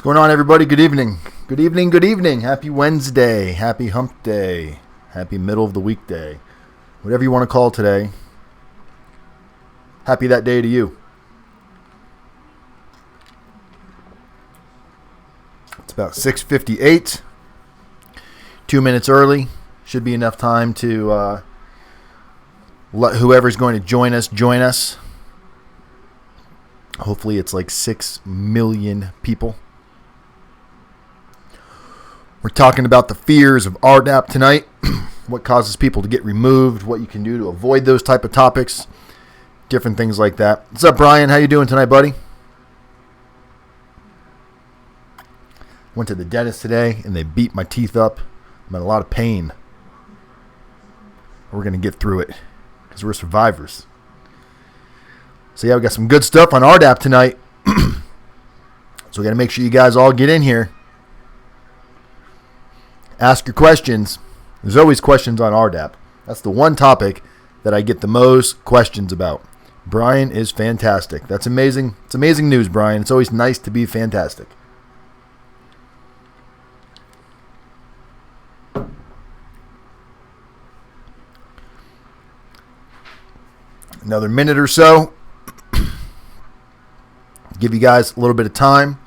What's going on, everybody? Good evening. Good evening. Good evening. Happy Wednesday. Happy hump day. Happy middle of the week day. Whatever you want to call today. Happy that day to you. It's about 6:58. 2 minutes early. Should be enough time to let whoever's going to join us. Hopefully it's like 6 million people. We're talking about the fears of Rdap tonight, what causes people to get removed, what you can do to avoid those type of topics, different things like that. What's up, Brian? How you doing tonight, buddy? Went to the dentist today, and they beat my teeth up. I'm in a lot of pain. We're going to get through it, because we're survivors. So yeah, we got some good stuff on Rdap tonight. So we got to make sure you guys all get in here. Ask your questions. There's always questions on Rdap. That's the one topic that I get the most questions about. Brian is fantastic. That's amazing. It's amazing news, Brian. It's always nice to be fantastic. Another minute or so. Give you guys a little bit of time.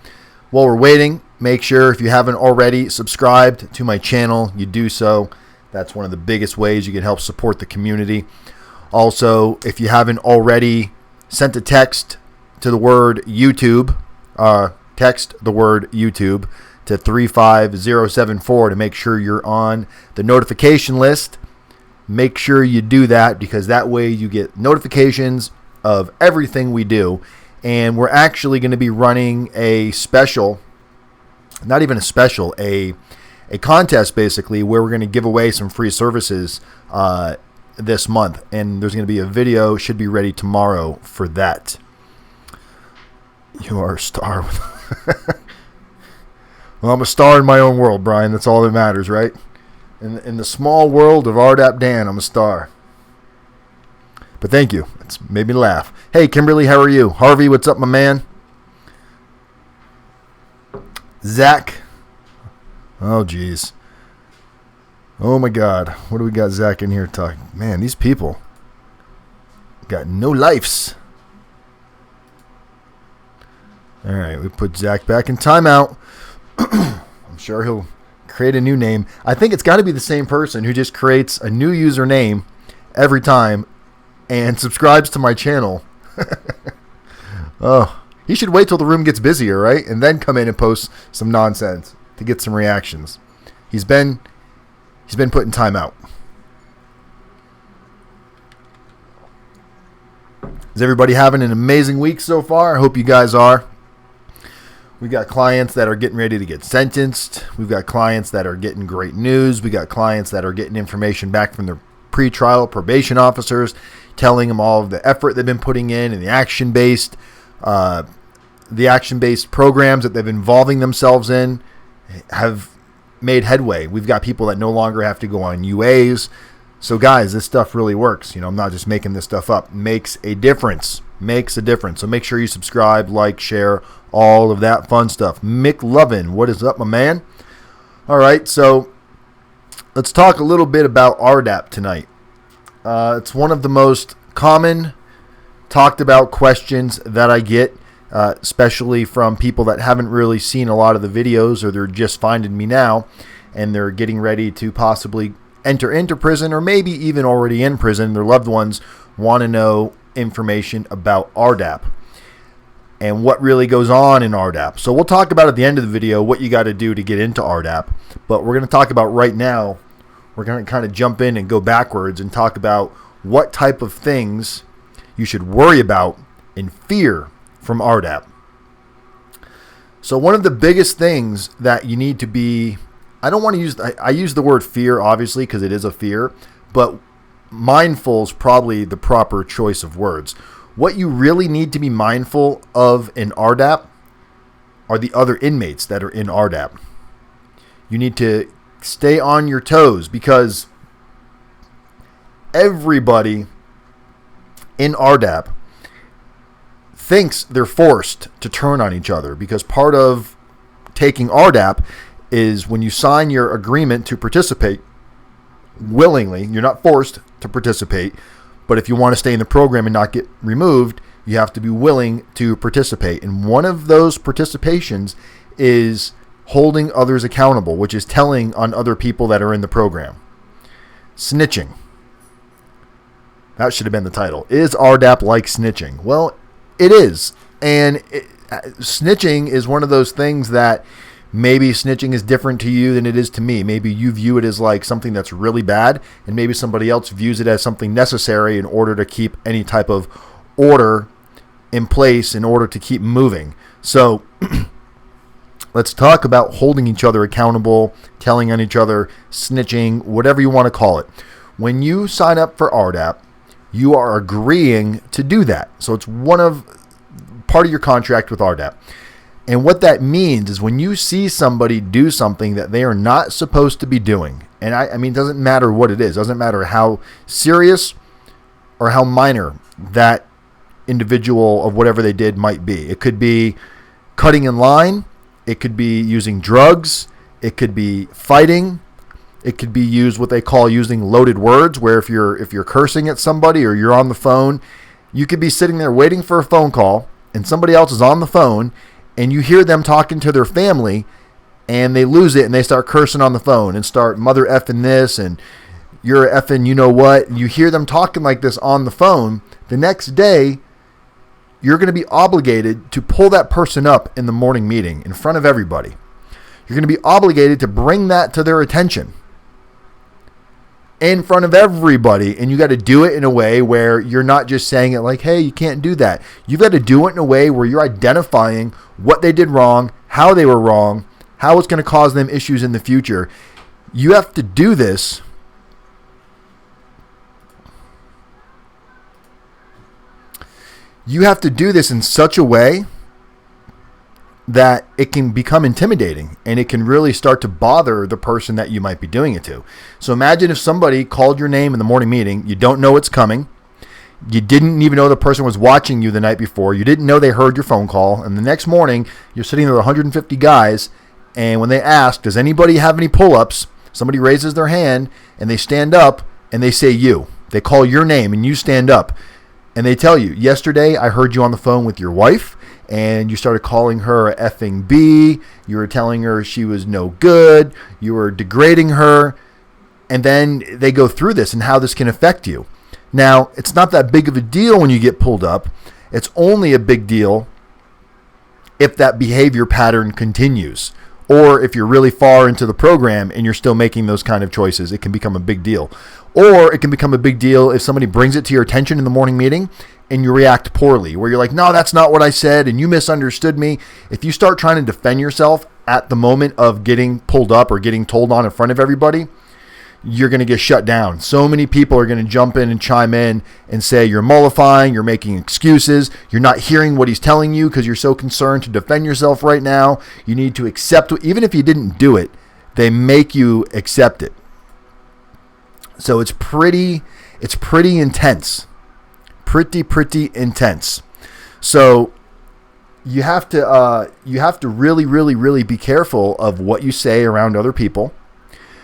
While we're waiting, make sure if you haven't already subscribed to my channel, you do so. That's one of the biggest ways you can help support the community. Also, if you haven't already sent a text to the word YouTube, text the word YouTube to 35074 to make sure you're on the notification list. Make sure you do that, because that way you get notifications of everything we do. And we're actually going to be running a special, not even a special, a contest basically, where we're going to give away some free services this month. And there's going to be a video, should be ready tomorrow for that. You are a star. Well, I'm a star in my own world, Brian. That's all that matters, right? In the small world of rdapdan, I'm a star. But thank you. It's made me laugh. Hey, Kimberly, how are you? Harvey, what's up, my man? Zach. Oh, geez. Oh, my God. What do we got Zach in here talking? Man, these people got no lives. All right, we put Zach back in timeout. I'm sure he'll create a new name. I think it's got to be the same person who just creates a new username every time and subscribes to my channel. Oh, he should wait till the room gets busier, right? And then come in and post some nonsense to get some reactions. He's been put in timeout. Is everybody having an amazing week so far? I hope you guys are. We got clients that are getting ready to get sentenced. We've got clients that are getting great news. We got clients that are getting information back from their pretrial probation officers, telling them all of the effort they've been putting in and the action-based programs that they've been involving themselves in have made headway. We've got people that no longer have to go on UAs. So guys, this stuff really works. You know, I'm not just making this stuff up. Makes a difference. Makes a difference. So make sure you subscribe, like, share, all of that fun stuff. Mick Lovin, what is up, my man? All right, so let's talk a little bit about Rdap tonight. It's one of the most common talked about questions that I get, especially from people that haven't really seen a lot of the videos, or they're just finding me now and they're getting ready to possibly enter into prison, or maybe even already in prison. Their loved ones want to know information about Rdap and what really goes on in Rdap. So we'll talk about at the end of the video what you got to do to get into Rdap, but we're going to talk about right now. We're going to kind of jump in and go backwards and talk about what type of things you should worry about and fear from Rdap. So one of the biggest things that you need to be, I don't want to use, I use the word fear, obviously, because it is a fear, but mindful is probably the proper choice of words. What you really need to be mindful of in Rdap are the other inmates that are in Rdap. You need to stay on your toes, because everybody in Rdap thinks they're forced to turn on each other, because part of taking RDAP is when you sign your agreement to participate willingly, you're not forced to participate, but if you want to stay in the program and not get removed, you have to be willing to participate. And one of those participations is holding others accountable, which is telling on other people that are in the program. Snitching. That should have been the title. Is RDAP like snitching? Well, it is. And snitching is one of those things that maybe snitching is different to you than it is to me. Maybe you view it as like something that's really bad, and maybe somebody else views it as something necessary in order to keep any type of order in place, in order to keep moving. So let's talk about holding each other accountable, telling on each other, snitching, whatever you want to call it. When you sign up for RDAP, you are agreeing to do that. So it's part of your contract with RDAP. And what that means is when you see somebody do something that they are not supposed to be doing, and I mean, it doesn't matter what it is, it doesn't matter how serious or how minor that individual of whatever they did might be. It could be cutting in line, it could be using drugs, it could be fighting, it could be used what they call using loaded words, where if you're cursing at somebody or you're on the phone, you could be sitting there waiting for a phone call and somebody else is on the phone and you hear them talking to their family and they lose it and they start cursing on the phone and start mother effing this and you're effing you know what. And you hear them talking like this on the phone. The next day, you're going to be obligated to pull that person up in the morning meeting in front of everybody. You're going to be obligated to bring that to their attention in front of everybody, and you got to do it in a way where you're not just saying it like, hey, you can't do that. You've got to do it in a way where you're identifying what they did wrong, how they were wrong, how it's going to cause them issues in the future. You have to do this in such a way that it can become intimidating and it can really start to bother the person that you might be doing it to. So imagine if somebody called your name in the morning meeting, you don't know it's coming, you didn't even know the person was watching you the night before, you didn't know they heard your phone call, and the next morning you're sitting there with 150 guys, and when they ask, does anybody have any pull-ups, somebody raises their hand and they stand up and they say you. They call your name and you stand up and they tell you, yesterday I heard you on the phone with your wife, and you started calling her a effing B, you were telling her she was no good, you were degrading her, and then they go through this and how this can affect you. Now, it's not that big of a deal when you get pulled up. It's only a big deal if that behavior pattern continues, or if you're really far into the program and you're still making those kind of choices, it can become a big deal. Or it can become a big deal if somebody brings it to your attention in the morning meeting and you react poorly, where you're like, no, that's not what I said, and you misunderstood me. If you start trying to defend yourself at the moment of getting pulled up or getting told on in front of everybody, you're going to get shut down. So many people are going to jump in and chime in and say you're mollifying, you're making excuses, you're not hearing what he's telling you because you're so concerned to defend yourself right now. You need to accept, even if you didn't do it, they make you accept it. So it's pretty intense. Pretty intense. So you have to really be careful of what you say around other people,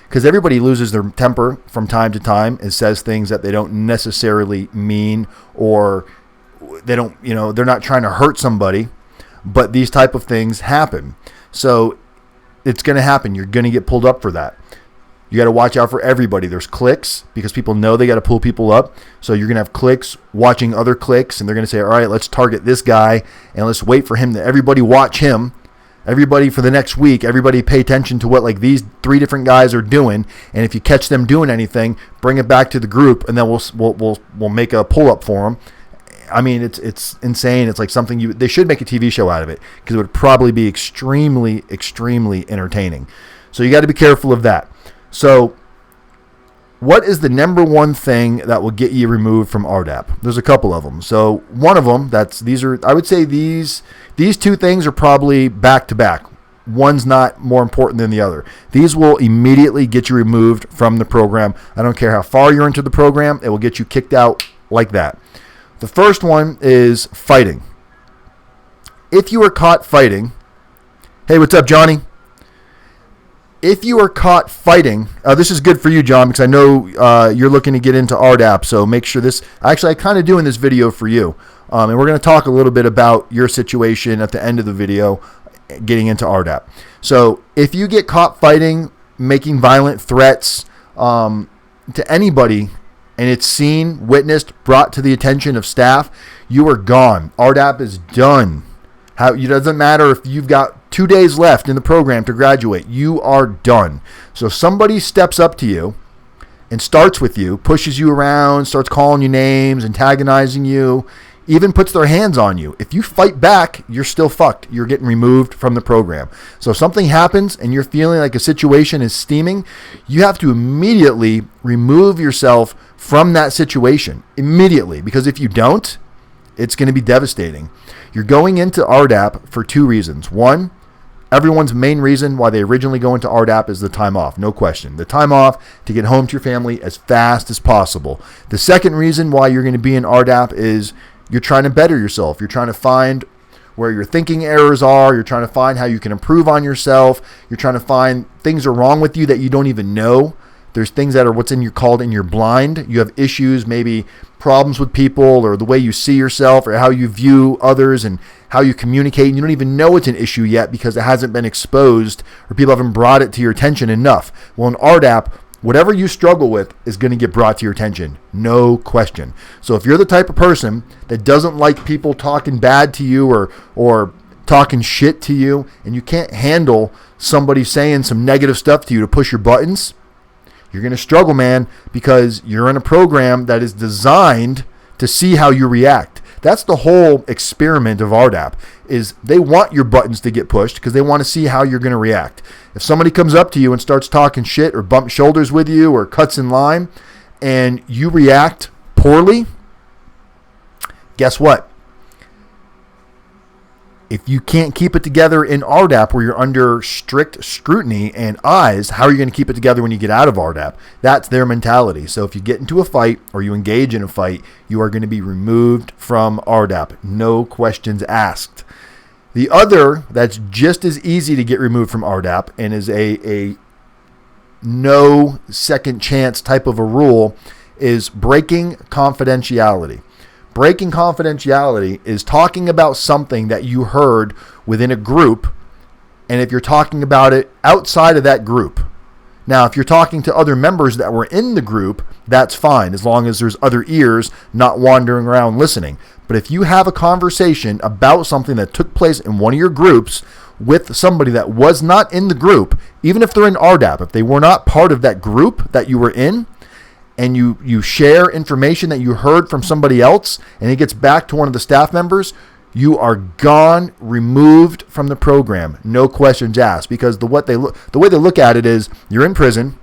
because everybody loses their temper from time to time and says things that they don't necessarily mean, or they don't, they're not trying to hurt somebody, but these type of things happen. So it's going to happen. You're going to get pulled up for that. You got to watch out for everybody. There's cliques, because people know they got to pull people up. So you're going to have cliques watching other cliques, and they're going to say, all right, let's target this guy and let's wait for him to everybody watch him. Everybody for the next week, everybody pay attention to what like these 3 different guys are doing. And if you catch them doing anything, bring it back to the group, and then we'll make a pull up for them. I mean, it's insane. It's like something they should make a TV show out of it, because it would probably be extremely entertaining. So you got to be careful of that. So what is the number one thing that will get you removed from RDAP? There's a couple of them. So one of them, I would say these 2 things are probably back to back. One's not more important than the other. These will immediately get you removed from the program. I don't care how far you're into the program, it will get you kicked out like that. The first one is fighting. If you are caught fighting, Hey, what's up, Johnny? If you are caught fighting, this is good for you, John, because I know you're looking to get into Rdap, so make sure this, actually, I kind of doing this video for you, and we're going to talk a little bit about your situation at the end of the video, getting into Rdap. So if you get caught fighting, making violent threats to anybody, and it's seen, witnessed, brought to the attention of staff, you are gone. Rdap is done. It doesn't matter if you've got 2 days left in the program to graduate. You are done. So if somebody steps up to you and starts with you, pushes you around, starts calling you names, antagonizing you, even puts their hands on you, if you fight back, you're still fucked. You're getting removed from the program. So if something happens and you're feeling like a situation is steaming, you have to immediately remove yourself from that situation. Immediately. Because if you don't, it's going to be devastating. You're going into Rdap for 2 reasons. One, everyone's main reason why they originally go into Rdap is the time off, no question. The time off to get home to your family as fast as possible. The second reason why you're going to be in Rdap is you're trying to better yourself. You're trying to find where your thinking errors are. You're trying to find how you can improve on yourself. You're trying to find things are wrong with you that you don't even know. There's things that are called in your blind. You have issues, maybe problems with people or the way you see yourself or how you view others and how you communicate. And you don't even know it's an issue yet because it hasn't been exposed or people haven't brought it to your attention enough. Well, in Rdap, whatever you struggle with is going to get brought to your attention. No question. So if you're the type of person that doesn't like people talking bad to you or talking shit to you and you can't handle somebody saying some negative stuff to you to push your buttons, you're going to struggle, man, because you're in a program that is designed to see how you react. That's the whole experiment of Rdap, is they want your buttons to get pushed because they want to see how you're going to react. If somebody comes up to you and starts talking shit or bumps shoulders with you or cuts in line and you react poorly, guess what? If you can't keep it together in Rdap where you're under strict scrutiny and eyes, how are you going to keep it together when you get out of Rdap? That's their mentality. So if you get into a fight or you engage in a fight, you are going to be removed from Rdap. No questions asked. The other that's just as easy to get removed from Rdap and is a no second chance type of a rule is breaking confidentiality. Breaking confidentiality is talking about something that you heard within a group, and if you're talking about it outside of that group. Now, if you're talking to other members that were in the group, that's fine, as long as there's other ears not wandering around listening. But if you have a conversation about something that took place in one of your groups with somebody that was not in the group, even if they're in Rdap, if they were not part of that group that you were in, and you share information that you heard from somebody else, and it gets back to one of the staff members, you are gone, removed from the program. No questions asked, because the way they look at it is you're in prison.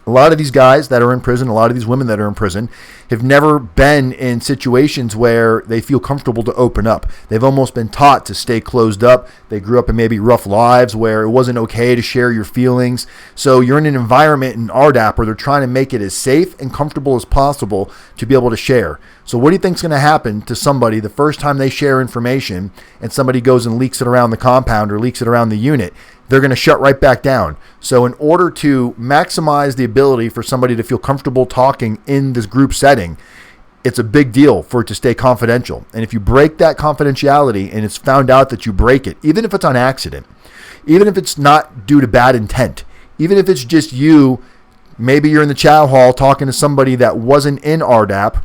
A lot of these guys that are in prison, a lot of these women that are in prison have never been in situations where they feel comfortable to open up. They've almost been taught to stay closed up. They grew up in maybe rough lives where it wasn't okay to share your feelings. So you're in an environment in Rdap where they're trying to make it as safe and comfortable as possible to be able to share. So what do you think is going to happen to somebody the first time they share information and somebody goes and leaks it around the compound or leaks it around the unit? They're going to shut right back down. So in order to maximize the ability for somebody to feel comfortable talking in this group setting, it's a big deal for it to stay confidential. And if you break that confidentiality and it's found out that you break it, even if it's on accident, even if it's not due to bad intent, even if it's just you, maybe you're in the chow hall talking to somebody that wasn't in Rdap,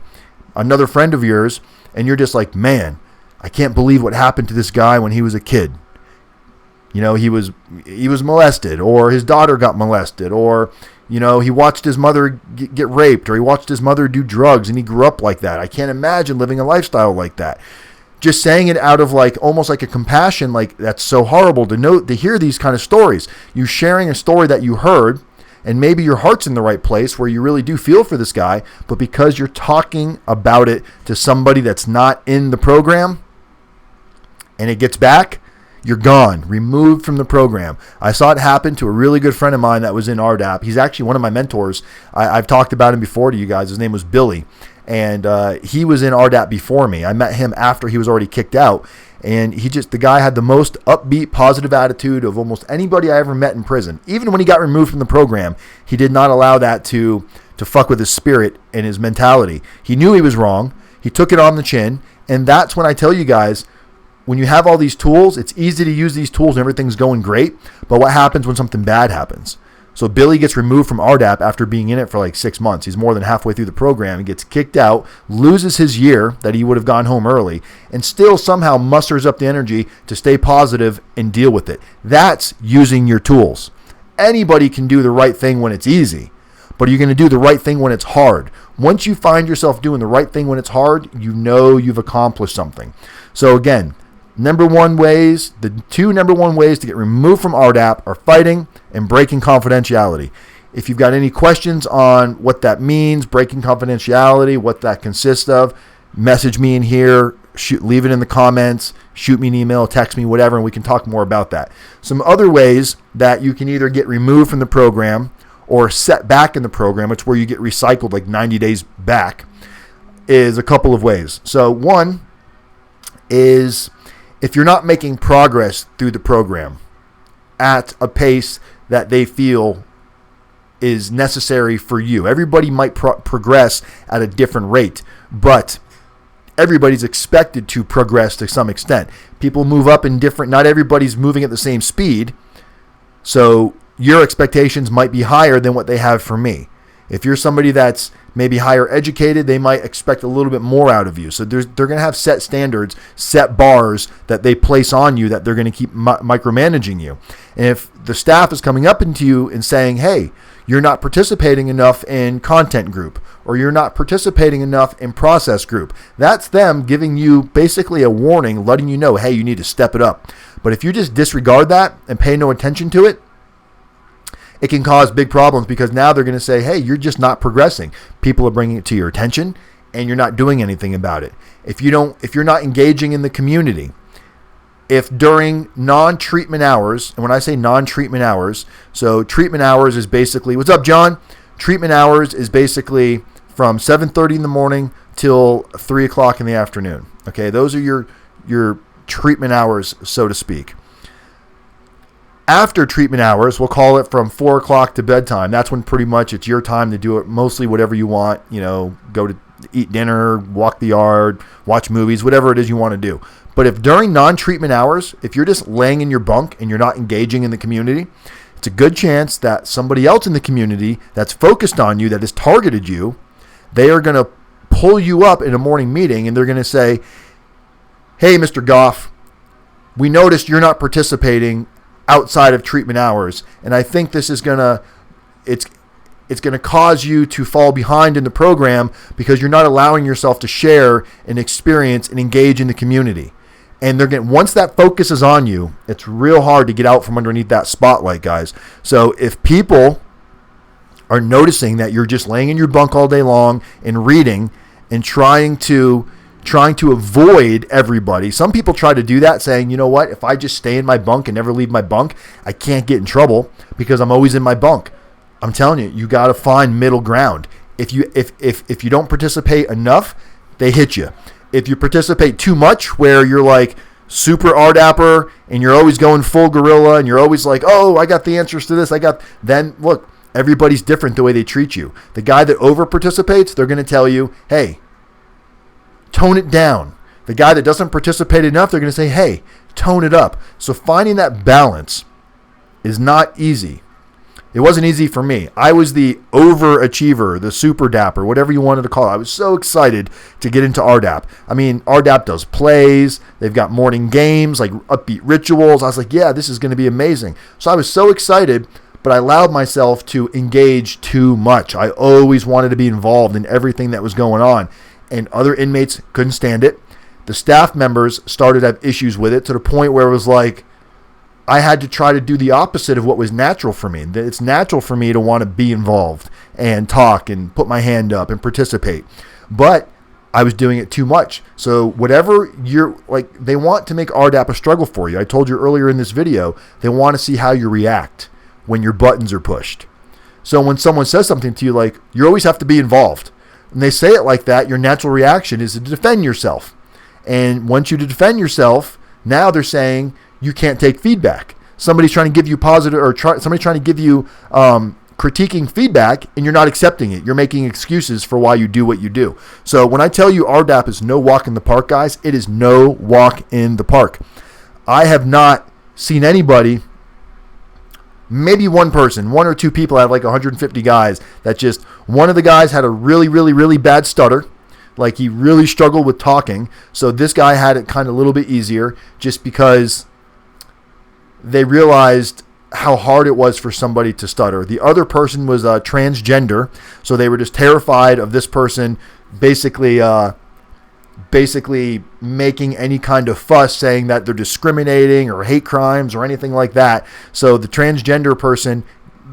another friend of yours, and you're just like, man, I can't believe what happened to this guy when he was a kid. You know, he was molested, or his daughter got molested, or, you know, he watched his mother get raped, or he watched his mother do drugs, and he grew up like that. I can't imagine living a lifestyle like that. Just saying it out of like almost like a compassion, like that's so horrible to hear these kind of stories. You sharing a story that you heard, and maybe your heart's in the right place where you really do feel for this guy, but because you're talking about it to somebody that's not in the program, and it gets back, you're gone, removed from the program. I saw it happen to a really good friend of mine that was in Rdap. He's actually one of my mentors. I've talked about him before to you guys. His name was Billy. And he was in Rdap before me. I met him after he was already kicked out. And the guy had the most upbeat, positive attitude of almost anybody I ever met in prison. Even when he got removed from the program, he did not allow that to fuck with his spirit and his mentality. He knew he was wrong. He took it on the chin. And that's when I tell you guys, when you have all these tools, it's easy to use these tools and everything's going great. But what happens when something bad happens? So Billy gets removed from Rdap after being in it for like 6 months. He's more than halfway through the program. He gets kicked out, loses his year that he would have gone home early, and still somehow musters up the energy to stay positive and deal with it. That's using your tools. Anybody can do the right thing when it's easy, but you're going to do the right thing when it's hard. Once you find yourself doing the right thing when it's hard, you know you've accomplished something. So again, the two number one ways to get removed from Rdap are fighting and breaking confidentiality. If you've got any questions on what that means, breaking confidentiality, what that consists of, message me in here, leave it in the comments, shoot me an email, text me, whatever, and we can talk more about that. Some other ways that you can either get removed from the program or set back in the program, it's where you get recycled like 90 days back, is a couple of ways. So one is if you're not making progress through the program at a pace that they feel is necessary for you. Everybody might progress at a different rate, but everybody's expected to progress to some extent. People move up in different, not everybody's moving at the same speed, so your expectations might be higher than what they have for me. If you're somebody that's maybe higher educated, they might expect a little bit more out of you. So they're going to have set standards, set bars that they place on you that they're going to keep micromanaging you. And if the staff is coming up into you and saying, hey, you're not participating enough in content group, or you're not participating enough in process group, that's them giving you basically a warning, letting you know, hey, you need to step it up. But if you just disregard that and pay no attention to it, it can cause big problems, because now they're going to say, hey, you're just not progressing. People are bringing it to your attention and you're not doing anything about it. If you're not engaging in the community, if during non-treatment hours, and when I say non-treatment hours, so treatment hours is basically, what's up, John? Treatment hours is basically from 7:30 in the morning till 3 o'clock in the afternoon. Okay, those are your treatment hours, so to speak. After treatment hours, we'll call it from 4 o'clock to bedtime. That's when pretty much it's your time to do it, mostly whatever you want, go to eat dinner, walk the yard, watch movies, whatever it is you want to do. But if during non-treatment hours, if you're just laying in your bunk and you're not engaging in the community, it's a good chance that somebody else in the community that's focused on you, that has targeted you, they are going to pull you up in a morning meeting and they're going to say, hey, Mr. Goff, we noticed you're not participating outside of treatment hours, and I think this is it's going to cause you to fall behind in the program because you're not allowing yourself to share and experience and engage in the community. And once that focus is on you, it's real hard to get out from underneath that spotlight, guys. So if people are noticing that you're just laying in your bunk all day long and reading and trying to avoid everybody. Some people try to do that, saying, you know what, if I just stay in my bunk and never leave my bunk, I can't get in trouble because I'm always in my bunk. I'm telling you, you got to find middle ground. If you don't participate enough, they hit you. If you participate too much, where you're like super Rdapper and you're always going full gorilla and you're always like, oh, I got the answers to this, then look, everybody's different the way they treat you. The guy that over participates, they're going to tell you, hey, tone it down. The guy that doesn't participate enough, they're going to say, hey, tone it up. So finding that balance is not easy. It wasn't easy for me. I was the overachiever, the super dapper, whatever you wanted to call it. I was so excited to get into Rdap. I mean, Rdap does plays. They've got morning games, like upbeat rituals. I was like, yeah, this is going to be amazing. So I was so excited, but I allowed myself to engage too much. I always wanted to be involved in everything that was going on. And other inmates couldn't stand it. The staff members started to have issues with it, to the point where it was like I had to try to do the opposite of what was natural for me. It's natural for me to want to be involved and talk and put my hand up and participate. But I was doing it too much. So whatever they want to make Rdap a struggle for you. I told you earlier in this video, they want to see how you react when your buttons are pushed. So when someone says something to you like, you always have to be involved, when they say it like that, your natural reaction is to defend yourself. And once you defend yourself, now they're saying you can't take feedback. Somebody's trying to give you positive, or somebody's trying to give you critiquing feedback, and you're not accepting it. You're making excuses for why you do what you do. So when I tell you Rdap is no walk in the park, guys, it is no walk in the park. I have not seen anybody, maybe one person, one or two people out of like 150 guys, that just, one of the guys had a really, really, really bad stutter. Like he really struggled with talking. So this guy had it kind of a little bit easier just because they realized how hard it was for somebody to stutter. The other person was transgender. So they were just terrified of this person basically making any kind of fuss, saying that they're discriminating or hate crimes or anything like that. So the transgender person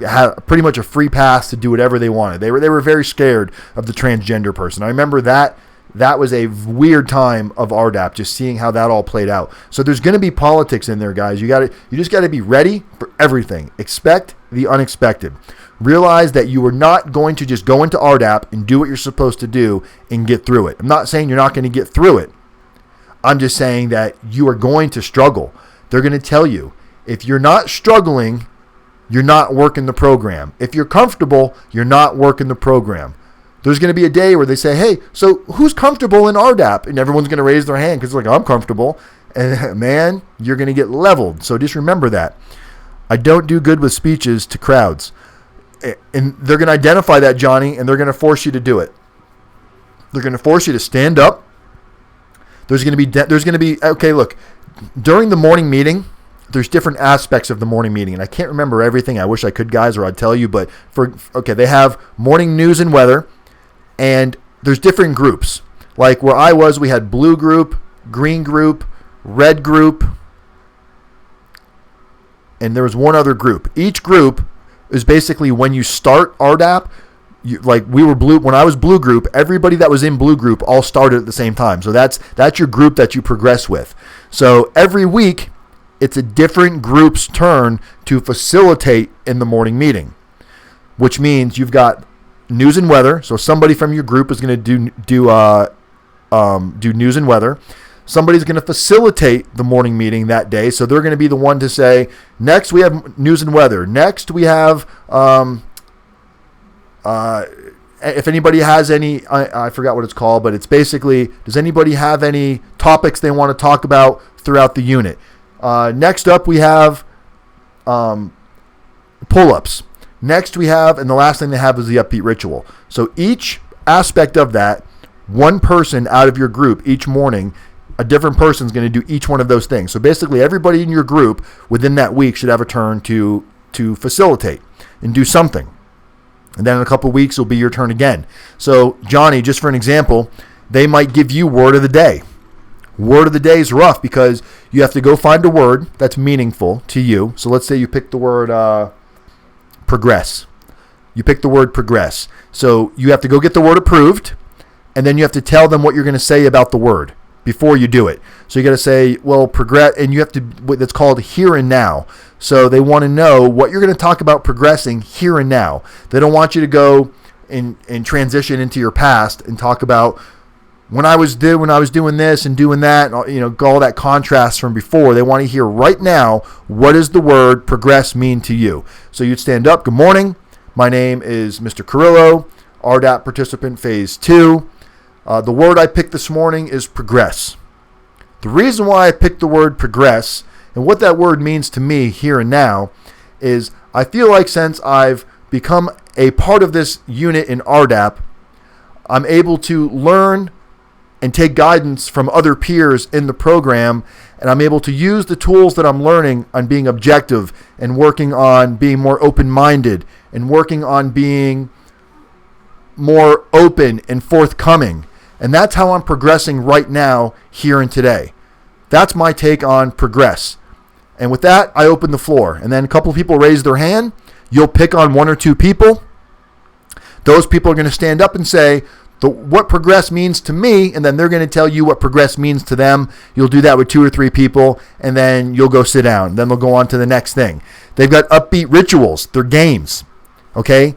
had pretty much a free pass to do whatever they wanted. They were very scared of the transgender person. I remember that was a weird time of Rdap, just seeing how that all played out. So there's going to be politics in there, guys. You just got to be ready for everything. Expect the unexpected. Realize that you are not going to just go into Rdap and do what you're supposed to do and get through it. I'm not saying you're not going to get through it. I'm just saying that you are going to struggle. They're going to tell you, if you're not struggling, you're not working the program. If you're comfortable, you're not working the program. There's going to be a day where they say, hey, so who's comfortable in Rdap? And everyone's going to raise their hand because like, I'm comfortable. And man, you're going to get leveled. So just remember that. I don't do good with speeches to crowds. And they're going to identify that, Johnny, and they're going to force you to do it. They're going to force you to stand up. There's going to be, okay, look, during the morning meeting, there's different aspects of the morning meeting, and I can't remember everything. I wish I could, guys, or I'd tell you, but they have morning news and weather, and there's different groups. Like where I was, we had blue group, green group, red group, and there was one other group. Each group is basically when you start Rdap, we were blue. When I was blue group, everybody that was in blue group all started at the same time. So that's your group that you progress with. So every week, it's a different group's turn to facilitate in the morning meeting, which means you've got news and weather. So somebody from your group is going to do news and weather. Somebody's going to facilitate the morning meeting that day. So they're going to be the one to say, next we have news and weather. Next we have, if anybody has any, I forgot what it's called, but it's basically, does anybody have any topics they want to talk about throughout the unit? Next up we have pull-ups. Next we have, and the last thing they have is the upbeat ritual. So each aspect of that, one person out of your group each morning, a different person is going to do each one of those things. So basically everybody in your group within that week should have a turn to facilitate and do something. And then in a couple of weeks, it'll be your turn again. So Johnny, just for an example, they might give you word of the day. Word of the day is rough because you have to go find a word that's meaningful to you. So let's say you pick the word progress. You pick the word progress. So you have to go get the word approved, and then you have to tell them what you're going to say about the word before you do it. So you got to say, well, progress, and you have to, that's called here and now. So they want to know what you're going to talk about progressing here and now. They don't want you to go and transition into your past and talk about when I was doing this and doing that, all that contrast from before. They want to hear right now, what does the word progress mean to you? So you'd stand up. Good morning. My name is Mr. Carrillo, Rdap participant phase 2. The word I picked this morning is progress. The reason why I picked the word progress and what that word means to me here and now is I feel like since I've become a part of this unit in Rdap, I'm able to learn and take guidance from other peers in the program, and I'm able to use the tools that I'm learning on being objective and working on being more open-minded and working on being more open and forthcoming. And that's how I'm progressing right now, here and today. That's my take on progress. And with that, I open the floor. And then a couple of people raise their hand. You'll pick on one or two people. Those people are going to stand up and say what progress means to me, and then they're going to tell you what progress means to them. You'll do that with 2 or 3 people, and then you'll go sit down. Then they'll go on to the next thing. They've got upbeat rituals. They're games. Okay?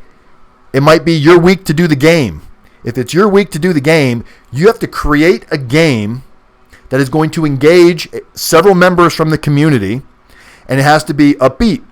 It might be your week to do the game. If it's your week to do the game, you have to create a game that is going to engage several members from the community, and it has to be upbeat.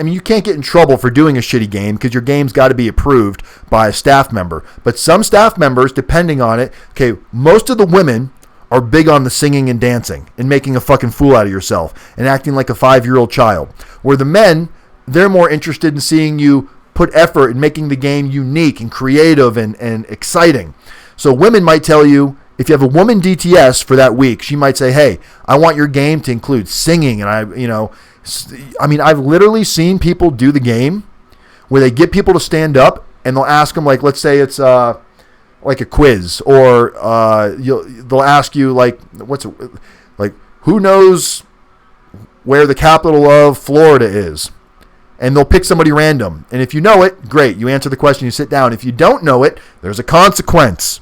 You can't get in trouble for doing a shitty game because your game's got to be approved by a staff member. But some staff members, depending on it, okay, most of the women are big on the singing and dancing and making a fucking fool out of yourself and acting like a 5-year-old child. Where the men, they're more interested in seeing you put effort in making the game unique and creative and exciting. So women might tell you, if you have a woman DTS for that week, she might say, hey, I want your game to include singing. And I've literally seen people do the game where they get people to stand up and they'll ask them, like, let's say it's like a quiz, or they'll ask you, like, who knows where the capital of Florida is? And they'll pick somebody random. And if you know it, great. You answer the question, you sit down. If you don't know it, there's a consequence.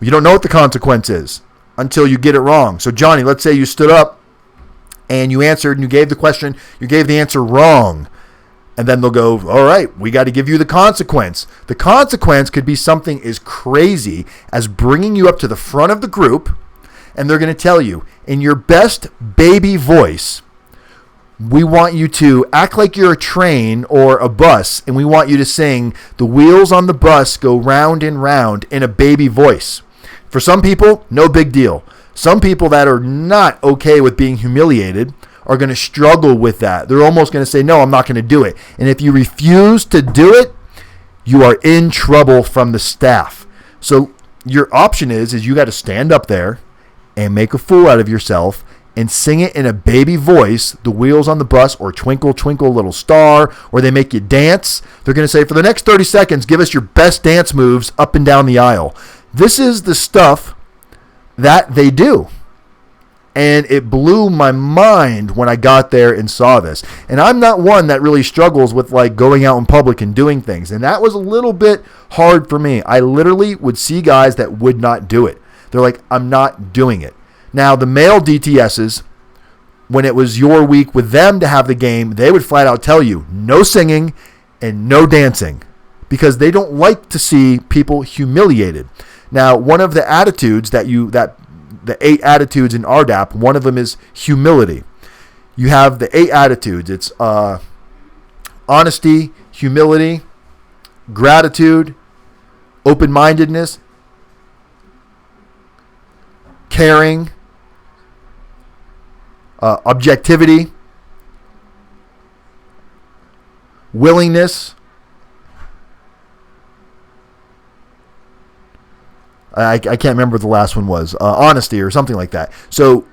You don't know what the consequence is until you get it wrong. So, Johnny, let's say you stood up and you answered and you gave the question, you gave the answer wrong. And then they'll go, all right, we got to give you the consequence. The consequence could be something as crazy as bringing you up to the front of the group, and they're going to tell you, in your best baby voice, we want you to act like you're a train or a bus, and we want you to sing, the wheels on the bus go round and round, in a baby voice. For some people, no big deal. Some people that are not okay with being humiliated are going to struggle with that. They're almost going to say, no, I'm not going to do it. And if you refuse to do it, you are in trouble from the staff. So your option is you got to stand up there and make a fool out of yourself and sing it in a baby voice, the wheels on the bus, or Twinkle, Twinkle, Little Star, or they make you dance. They're going to say, for the next 30 seconds, give us your best dance moves up and down the aisle. This is the stuff that they do. And it blew my mind when I got there and saw this. And I'm not one that really struggles with like going out in public and doing things. And that was a little bit hard for me. I literally would see guys that would not do it. They're like, I'm not doing it. Now, the male DTSs, when it was your week with them to have the game, they would flat out tell you, no singing and no dancing, because they don't like to see people humiliated. Now, one of the attitudes the 8 attitudes in Rdap, one of them is humility. You have the 8 attitudes. It's honesty, humility, gratitude, open-mindedness, caring, objectivity, willingness. I can't remember what the last one was. Honesty or something like that. So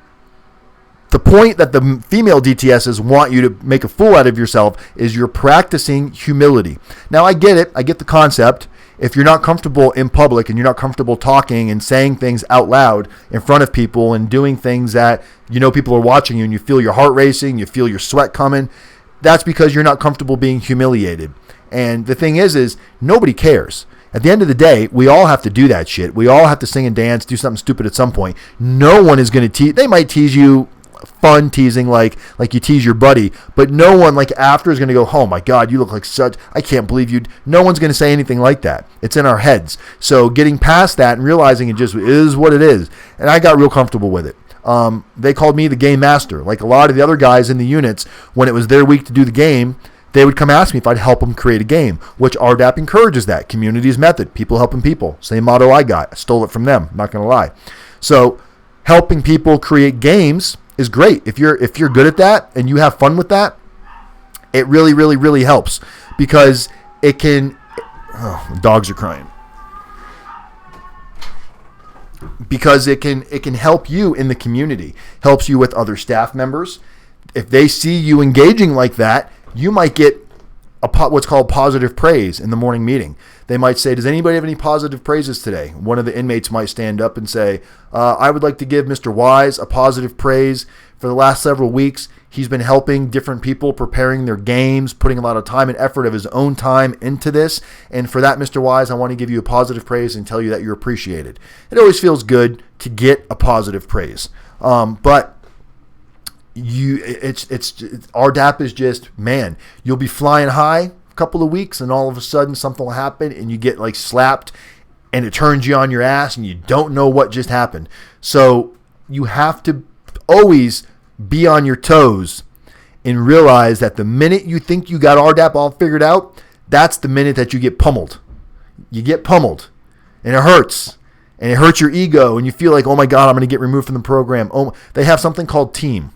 the point that the female DTSs want you to make a fool out of yourself is you're practicing humility. Now, I get it. I get the concept. If you're not comfortable in public and you're not comfortable talking and saying things out loud in front of people and doing things that you know people are watching you and you feel your heart racing, you feel your sweat coming, that's because you're not comfortable being humiliated. And the thing is nobody cares. At the end of the day, we all have to do that shit. We all have to sing and dance, do something stupid at some point. No one is going to tease. They might tease you, fun teasing, like you tease your buddy, but no one like after is going to go, oh my God, you look like such, I can't believe you. No one's going to say anything like that. It's in our heads. So getting past that and realizing it just is what it is. And I got real comfortable with it. They called me the game master. Like a lot of the other guys in the units, when it was their week to do the game, they would come ask me if I'd help them create a game, which Rdap encourages that. Community's method. People helping people. Same motto I got. I stole it from them. Not going to lie. So helping people create games is great. If you're good at that and you have fun with that, it really, really, really helps because it can... Oh, the dogs are crying. Because it can help you in the community. Helps you with other staff members. If they see you engaging like that, you might get what's called positive praise in the morning meeting. They might say, does anybody have any positive praises today? One of the inmates might stand up and say, I would like to give Mr. Wise a positive praise. For the last several weeks, he's been helping different people preparing their games, putting a lot of time and effort of his own time into this. And for that, Mr. Wise, I want to give you a positive praise and tell you that you're appreciated. It always feels good to get a positive praise. But Rdap is just, man, you'll be flying high a couple of weeks and all of a sudden something will happen and you get like slapped and it turns you on your ass and you don't know what just happened. So you have to always be on your toes and realize that the minute you think you got RDAP all figured out, that's the minute that you get pummeled. You get pummeled, and it hurts. And it hurts your ego, and you feel like, oh my God, I'm going to get removed from the program. Oh, they have something called team.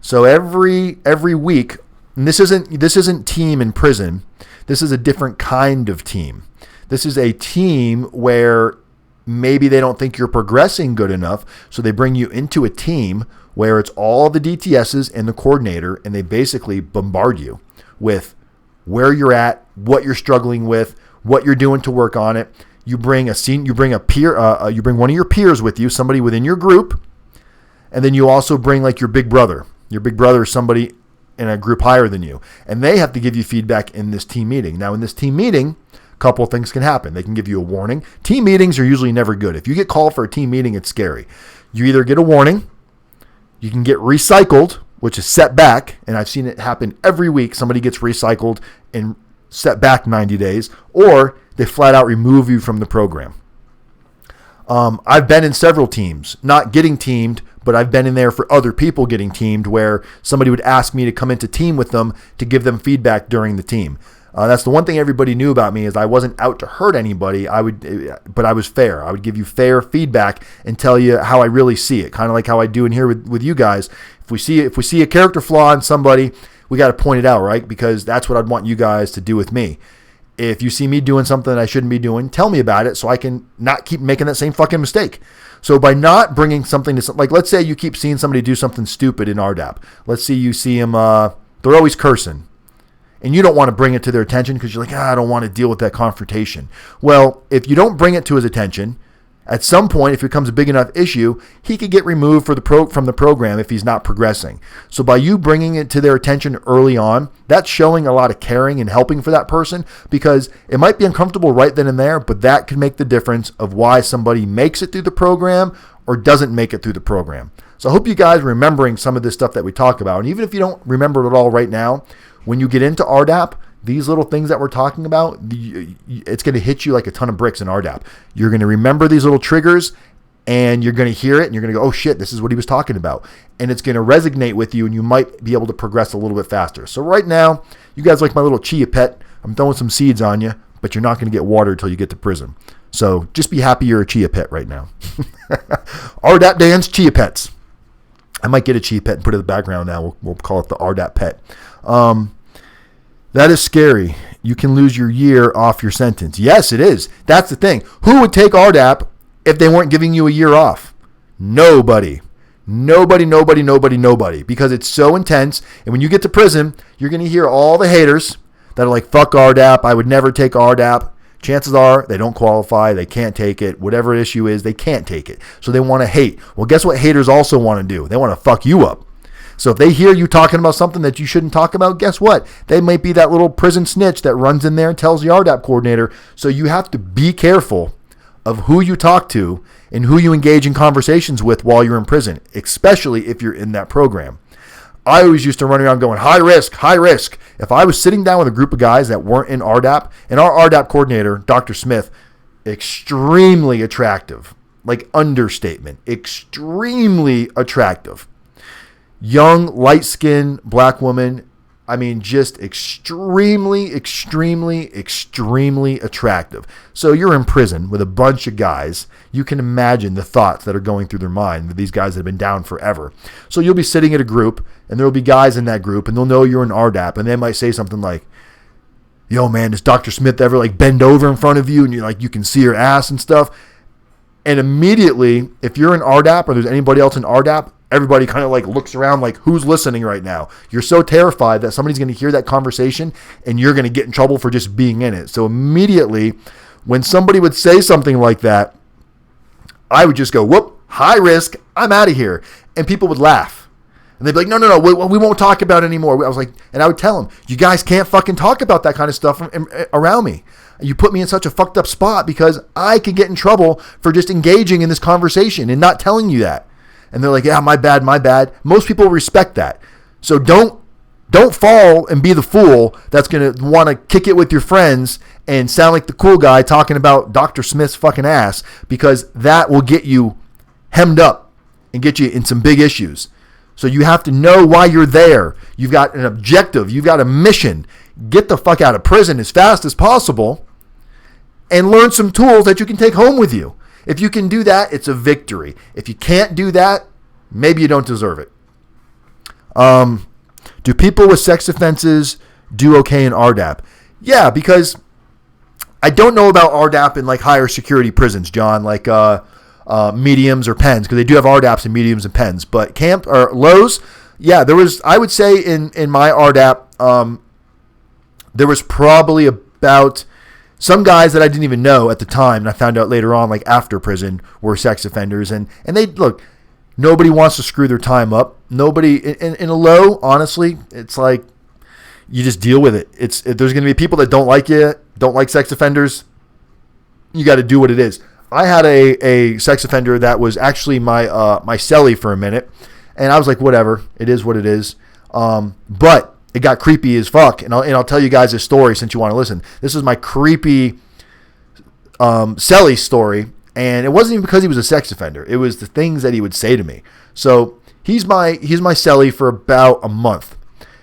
So every week, and this isn't team in prison. This is a different kind of team. This is a team where maybe they don't think you're progressing good enough, so they bring you into a team where it's all the DTSs and the coordinator, and they basically bombard you with where you're at, what you're struggling with, what you're doing to work on it. You bring one of your peers with you, somebody within your group, and then you also bring like your big brother. Your big brother is somebody in a group higher than you, and they have to give you feedback in this team meeting. Now, in this team meeting, a couple of things can happen. They can give you a warning. Team meetings are usually never good. If you get called for a team meeting, it's scary. You either get a warning, you can get recycled, which is set back, and I've seen it happen every week. Somebody gets recycled and set back 90 days, or they flat out remove you from the program. I've been in several teams, not getting teamed, but I've been in there for other people getting teamed, where somebody would ask me to come into team with them to give them feedback during the team. That's the one thing everybody knew about me, is I wasn't out to hurt anybody. But I was fair. I would give you fair feedback and tell you how I really see it, kind of like how I do in here with you guys. If we see a character flaw in somebody, we got to point it out, right? Because that's what I'd want you guys to do with me. If you see me doing something that I shouldn't be doing, tell me about it so I can not keep making that same fucking mistake. So by not bringing something to, like, let's say you keep seeing somebody do something stupid in RDAP. Let's see you see them, they're always cursing. And you don't want to bring it to their attention because you're like, I don't want to deal with that confrontation. Well, if you don't bring it to his attention, at some point, if it becomes a big enough issue, he could get removed from the program if he's not progressing. So by you bringing it to their attention early on, that's showing a lot of caring and helping for that person, because it might be uncomfortable right then and there, but that can make the difference of why somebody makes it through the program or doesn't make it through the program. So I hope you guys are remembering some of this stuff that we talk about. And even if you don't remember it all right now, when you get into RDAP, these little things that we're talking about, it's going to hit you like a ton of bricks in RDAP. You're going to remember these little triggers, and you're going to hear it, and you're going to go, oh shit, this is what he was talking about. And it's going to resonate with you, and you might be able to progress a little bit faster. So right now, you guys like my little chia pet. I'm throwing some seeds on you, but you're not going to get watered until you get to prison. So just be happy you're a chia pet right now. Rdap Dan's chia pets. I might get a chia pet and put it in the background now. We'll call it the Rdap pet. That is scary. You can lose your year off your sentence. Yes, it is. That's the thing. Who would take RDAP if they weren't giving you a year off? Nobody. Nobody. Because it's so intense. And when you get to prison, you're going to hear all the haters that are like, fuck RDAP. I would never take RDAP. Chances are they don't qualify. They can't take it. Whatever issue is, they can't take it. So they want to hate. Well, guess what haters also want to do? They want to fuck you up. So if they hear you talking about something that you shouldn't talk about, guess what? They might be that little prison snitch that runs in there and tells the RDAP coordinator. So you have to be careful of who you talk to and who you engage in conversations with while you're in prison, especially if you're in that program. I always used to run around going, high risk. If I was sitting down with a group of guys that weren't in RDAP, and our RDAP coordinator, Dr. Smith, extremely attractive, like understatement, extremely attractive. Young, light-skinned black woman. I mean, just extremely attractive. So you're in prison with a bunch of guys. You can imagine the thoughts that are going through their mind with these guys that have been down forever. So you'll be sitting at a group, and there will be guys in that group, and they'll know you're in RDAP, and they might say something like, yo, man, does Dr. Smith ever like bend over in front of you, and you can see her ass and stuff? And immediately, if you're in RDAP or there's anybody else in RDAP, everybody kind of like looks around like, who's listening right now? You're so terrified that somebody's going to hear that conversation and you're going to get in trouble for just being in it. So immediately, when somebody would say something like that, I would just go, whoop, high risk, I'm out of here. And people would laugh. And they'd be like, no, we won't talk about it anymore. I was like, and I would tell them, you guys can't fucking talk about that kind of stuff around me. You put me in such a fucked up spot because I could get in trouble for just engaging in this conversation and not telling you that. And they're like, yeah, my bad. Most people respect that. So don't fall and be the fool that's going to want to kick it with your friends and sound like the cool guy talking about Dr. Smith's fucking ass, because that will get you hemmed up and get you in some big issues. So you have to know why you're there. You've got an objective. You've got a mission. Get the fuck out of prison as fast as possible and learn some tools that you can take home with you. If you can do that, it's a victory. If you can't do that, maybe you don't deserve it. Do people with sex offenses do okay in Rdap? Yeah, because I don't know about Rdap in like higher security prisons, John, like mediums or pens, because they do have Rdaps in mediums and pens. But camp or lows, yeah, there was, I would say in my Rdap, there was probably about some guys that I didn't even know at the time, and I found out later on, like after prison, were sex offenders. And they, look, nobody wants to screw their time up. Nobody, in a low, honestly, it's like, you just deal with it. There's going to be people that don't like you, don't like sex offenders. You got to do what it is. I had a sex offender that was actually my cellie for a minute, and I was like, whatever, it is what it is. But it got creepy as fuck, and I'll tell you guys this story since you want to listen. This is my creepy cellie story, and it wasn't even because he was a sex offender. It was the things that he would say to me. So he's my cellie for about a month.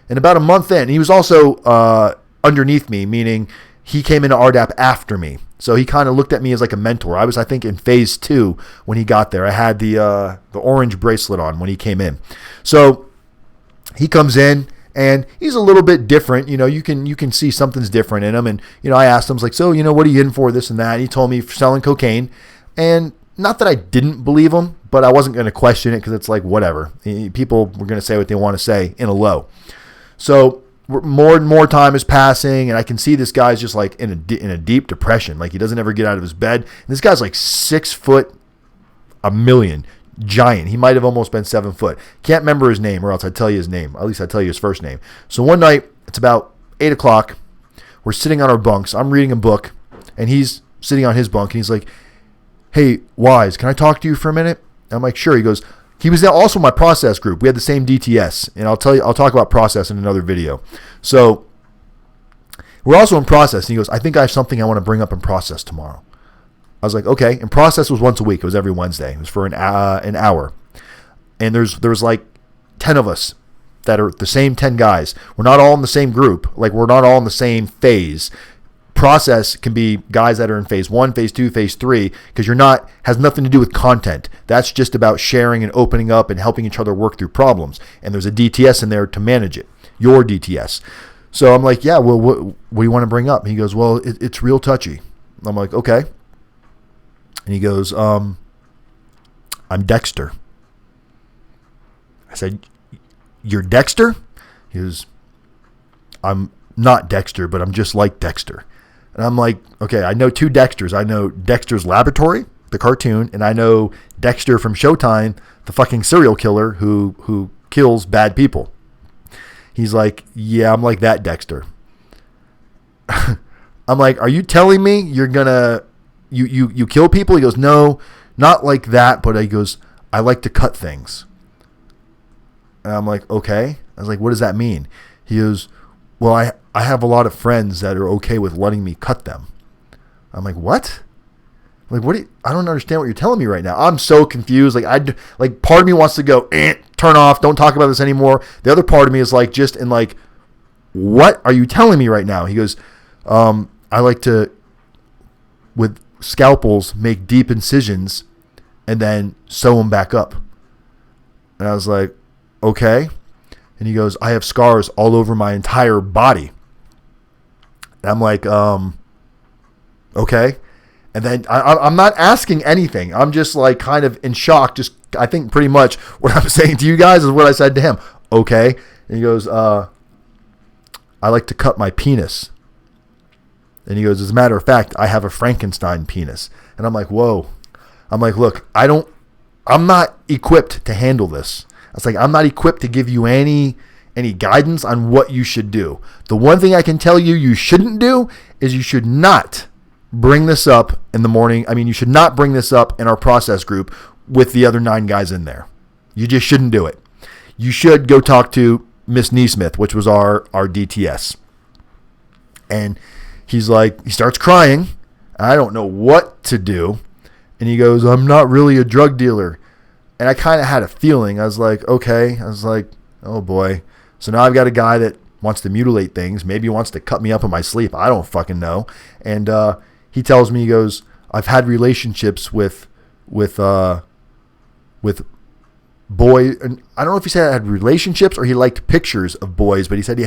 And about a month in, he was also underneath me, meaning he came into Rdap after me. So he kind of looked at me as like a mentor. I was, I think, in phase 2 when he got there. I had the orange bracelet on when he came in. So he comes in, and he's a little bit different. You know, you can see something's different in him. And, you know, I asked him, I was like, so, you know, what are you in for, this and that? And he told me for selling cocaine. And not that I didn't believe him, but I wasn't going to question it because it's like, whatever. People were going to say what they want to say in a low. So more and more time is passing, and I can see this guy's just like in a deep depression. Like he doesn't ever get out of his bed. And this guy's like 6 foot, a million, giant. He might have almost been 7 foot. Can't remember his name, or else I'd tell you his name. At least I'd tell you his first name. So one night, it's about 8 o'clock. We're sitting on our bunks. I'm reading a book, and he's sitting on his bunk, and he's like, hey, Wise, can I talk to you for a minute? And I'm like, sure. He goes, he was also my process group. We had the same DTS, and I'll talk about process in another video. So we're also in process, and he goes, I think I have something I want to bring up in process tomorrow. I was like, okay. And process was once a week. It was every Wednesday. It was for an hour. And there was like 10 of us that are the same 10 guys. We're not all in the same group. Like we're not all in the same phase. Process can be guys that are in phase 1, phase 2, phase 3, because has nothing to do with content. That's just about sharing and opening up and helping each other work through problems. And there's a DTS in there to manage it, your DTS. So I'm like, yeah, well, what do you want to bring up? And he goes, well, it's real touchy. I'm like, okay. And he goes, I'm Dexter. I said, you're Dexter? He goes, I'm not Dexter, but I'm just like Dexter. And I'm like, okay, I know 2 Dexters. I know Dexter's Laboratory, the cartoon, and I know Dexter from Showtime, the fucking serial killer who kills bad people. He's like, yeah, I'm like that Dexter. I'm like, are you telling me you're gonna you kill people? He goes, no, not like that, but he goes, I like to cut things. And I'm like, okay. I was like, what does that mean? He goes, well, I have a lot of friends that are okay with letting me cut them. I'm like, what? I'm like, I don't understand what you're telling me right now. I'm so confused. Like part of me wants to go, turn off, don't talk about this anymore. The other part of me is like, just in like, what are you telling me right now? He goes, I like to, with scalpels, make deep incisions and then sew them back up. And I was like, okay. And he goes, I have scars all over my entire body. And I'm like, okay. And then I'm not asking anything. I'm just like kind of in shock. Just, I think pretty much what I'm saying to you guys is what I said to him. Okay. And he goes, I like to cut my penis. And he goes, as a matter of fact, I have a Frankenstein penis. And I'm like, whoa. I'm like, look, I'm not equipped to handle this. I was like, I'm not equipped to give you any guidance on what you should do. The one thing I can tell you shouldn't do is you should not bring this up in the morning. I mean, you should not bring this up in our process group with the other 9 guys in there. You just shouldn't do it. You should go talk to Miss Neesmith, which was our DTS. And He's like, he starts crying. I don't know what to do. And he goes, I'm not really a drug dealer. And I kind of had a feeling. I was like, okay. I was like, oh boy. So now I've got a guy that wants to mutilate things. Maybe he wants to cut me up in my sleep. I don't fucking know. And he tells me, he goes, I've had relationships with boy. And I don't know if he said I had relationships or he liked pictures of boys, but he said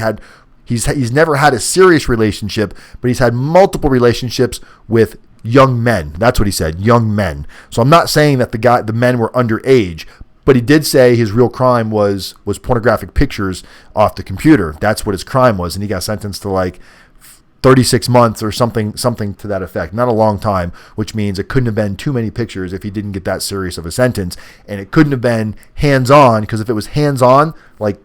he's never had a serious relationship, but he's had multiple relationships with young men. That's what he said, young men. So I'm not saying that the men were underage, but he did say his real crime was pornographic pictures off the computer. That's what his crime was, and he got sentenced to like 36 months or something to that effect. Not a long time, which means it couldn't have been too many pictures if he didn't get that serious of a sentence, and it couldn't have been hands-on, because if it was hands-on, like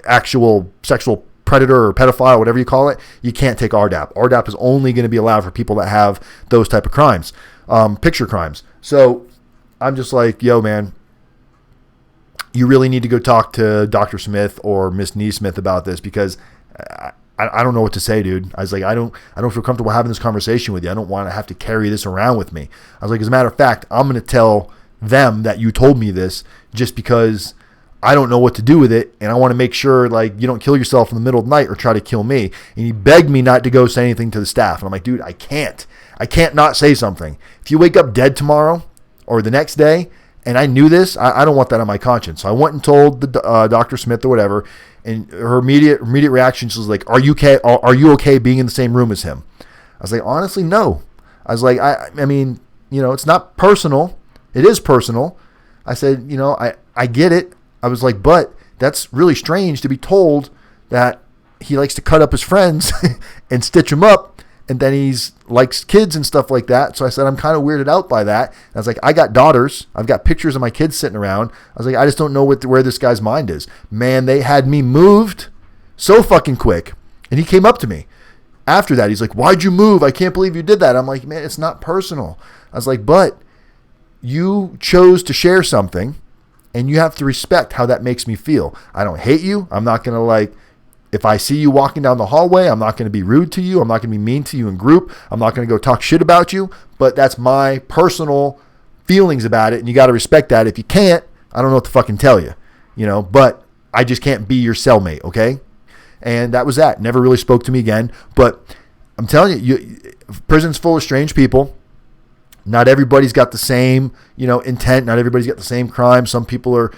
actual sexual predator or pedophile, whatever you call it, you can't take Rdap. Rdap is only going to be allowed for people that have those type of crimes, picture crimes. So I'm just like, yo, man, you really need to go talk to Dr. Smith or Miss Neesmith about this, because I don't know what to say, dude. I was like, I don't feel comfortable having this conversation with you. I don't want to have to carry this around with me. I was like, as a matter of fact, I'm going to tell them that you told me this, just because I don't know what to do with it, and I want to make sure like you don't kill yourself in the middle of the night or try to kill me. And he begged me not to go say anything to the staff. And I'm like, dude, I can't not say something. If you wake up dead tomorrow or the next day, and I knew this, I don't want that on my conscience. So I went and told the Dr. Smith or whatever, and her immediate reaction was like, "Are you okay? Are you okay being in the same room as him?" I was like, honestly, no. I was like, I mean, it's not personal. It is personal. I said, I get it. I was like, but that's really strange to be told that he likes to cut up his friends and stitch them up, and then he's likes kids and stuff like that. So I said, I'm kind of weirded out by that. And I was like, I got daughters. I've got pictures of my kids sitting around. I was like, I just don't know where this guy's mind is. Man, they had me moved so fucking quick. And he came up to me after that. He's like, why'd you move? I can't believe you did that. I'm like, man, it's not personal. I was like, but you chose to share something, and you have to respect how that makes me feel. I don't hate you. I'm not going to if I see you walking down the hallway, I'm not going to be rude to you. I'm not going to be mean to you in group. I'm not going to go talk shit about you, but that's my personal feelings about it, and you got to respect that. If you can't, I don't know what to fucking tell you, but I just can't be your cellmate, okay? And that was that. Never really spoke to me again, but I'm telling you, prison's full of strange people. Not everybody's got the same, intent. Not everybody's got the same crime. Some people are,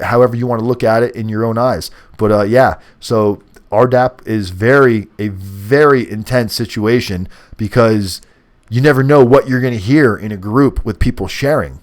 however you want to look at it in your own eyes. But yeah, so Rdap is a very intense situation, because you never know what you're going to hear in a group with people sharing,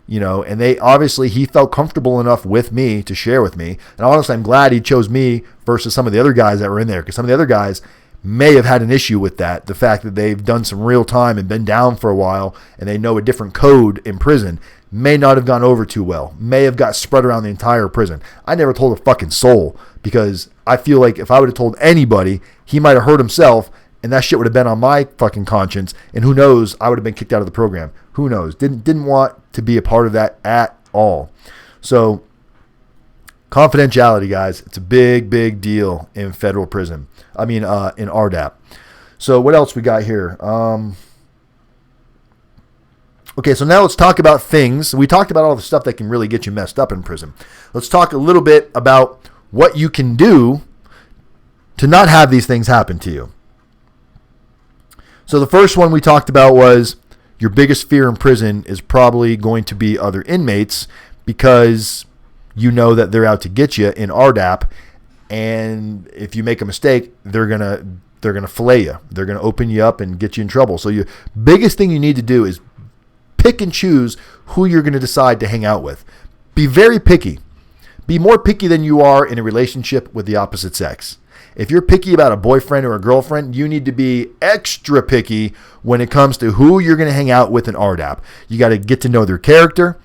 and he felt comfortable enough with me to share with me. And honestly, I'm glad he chose me versus some of the other guys that were in there, because some of the other guys may have had an issue with that. The fact that they've done some real time and been down for a while, and they know a different code in prison, may not have gone over too well, may have got spread around the entire prison. I never told a fucking soul, because I feel like if I would have told anybody, he might have hurt himself, and that shit would have been on my fucking conscience, and who knows, I would have been kicked out of the program. Who knows? Didn't want to be a part of that at all. So confidentiality, guys, it's a big deal in federal prison. I mean, in Rdap. So what else we got here? Okay, so now let's talk about things. We talked about all the stuff that can really get you messed up in prison. Let's talk a little bit about what you can do to not have these things happen to you. So the first one we talked about was your biggest fear in prison is probably going to be other inmates, because you know that they're out to get you in Rdap, and if you make a mistake, they're gonna fillet you. They're gonna open you up and get you in trouble. So your biggest thing you need to do is pick and choose who you're gonna decide to hang out with. Be very picky. Be more picky than you are in a relationship with the opposite sex. If you're picky about a boyfriend or a girlfriend, you need to be extra picky when it comes to who you're gonna hang out with in Rdap. You got to get to know their character.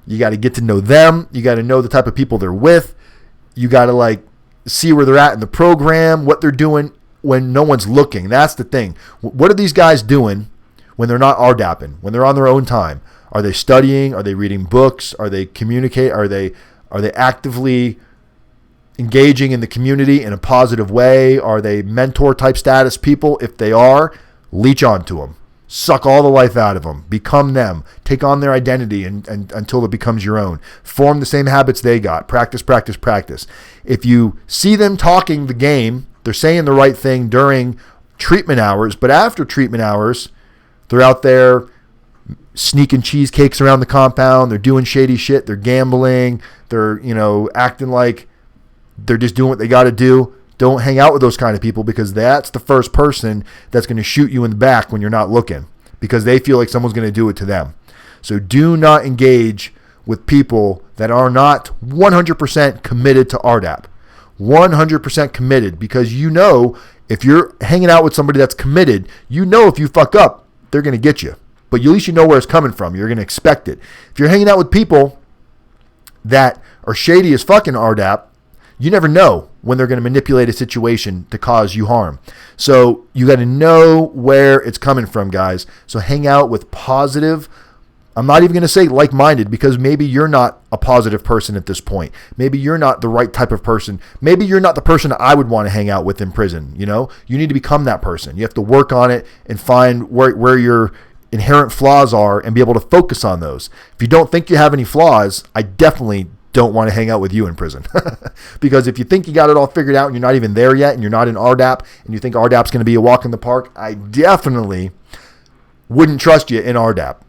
You got to get to know them. You got to know the type of people they're with. You got to see where they're at in the program, what they're doing when no one's looking. That's the thing. What are these guys doing when they're not RDAPing, when they're on their own time? Are they studying? Are they reading books? Are they communicating? Are they actively engaging in the community in a positive way? Are they mentor type status people? If they are, leech onto them. Suck all the life out of them. Become them. Take on their identity and until it becomes your own. Form the same habits they got. Practice, practice, practice. If you see them talking the game, they're saying the right thing during treatment hours, but after treatment hours, they're out there sneaking cheesecakes around the compound. They're doing shady shit. They're gambling. They're, acting like they're just doing what they got to do. Don't hang out with those kind of people, because that's the first person that's going to shoot you in the back when you're not looking, because they feel like someone's going to do it to them. So do not engage with people that are not 100% committed to Rdap. 100% committed, because if you're hanging out with somebody that's committed, if you fuck up, they're going to get you. But at least you know where it's coming from. You're going to expect it. If you're hanging out with people that are shady as fucking Rdap, you never know when they're going to manipulate a situation to cause you harm. So you got to know where it's coming from, guys. So hang out with positive. I'm not even going to say like-minded, because maybe you're not a positive person at this point. Maybe you're not the right type of person. Maybe you're not the person I would want to hang out with in prison. You need to become that person. You have to work on it and find where your inherent flaws are and be able to focus on those. If you don't think you have any flaws, I definitely don't want to hang out with you in prison. Because if you think you got it all figured out and you're not even there yet, and you're not in Rdap, and you think Rdap's going to be a walk in the park, I definitely wouldn't trust you in Rdap,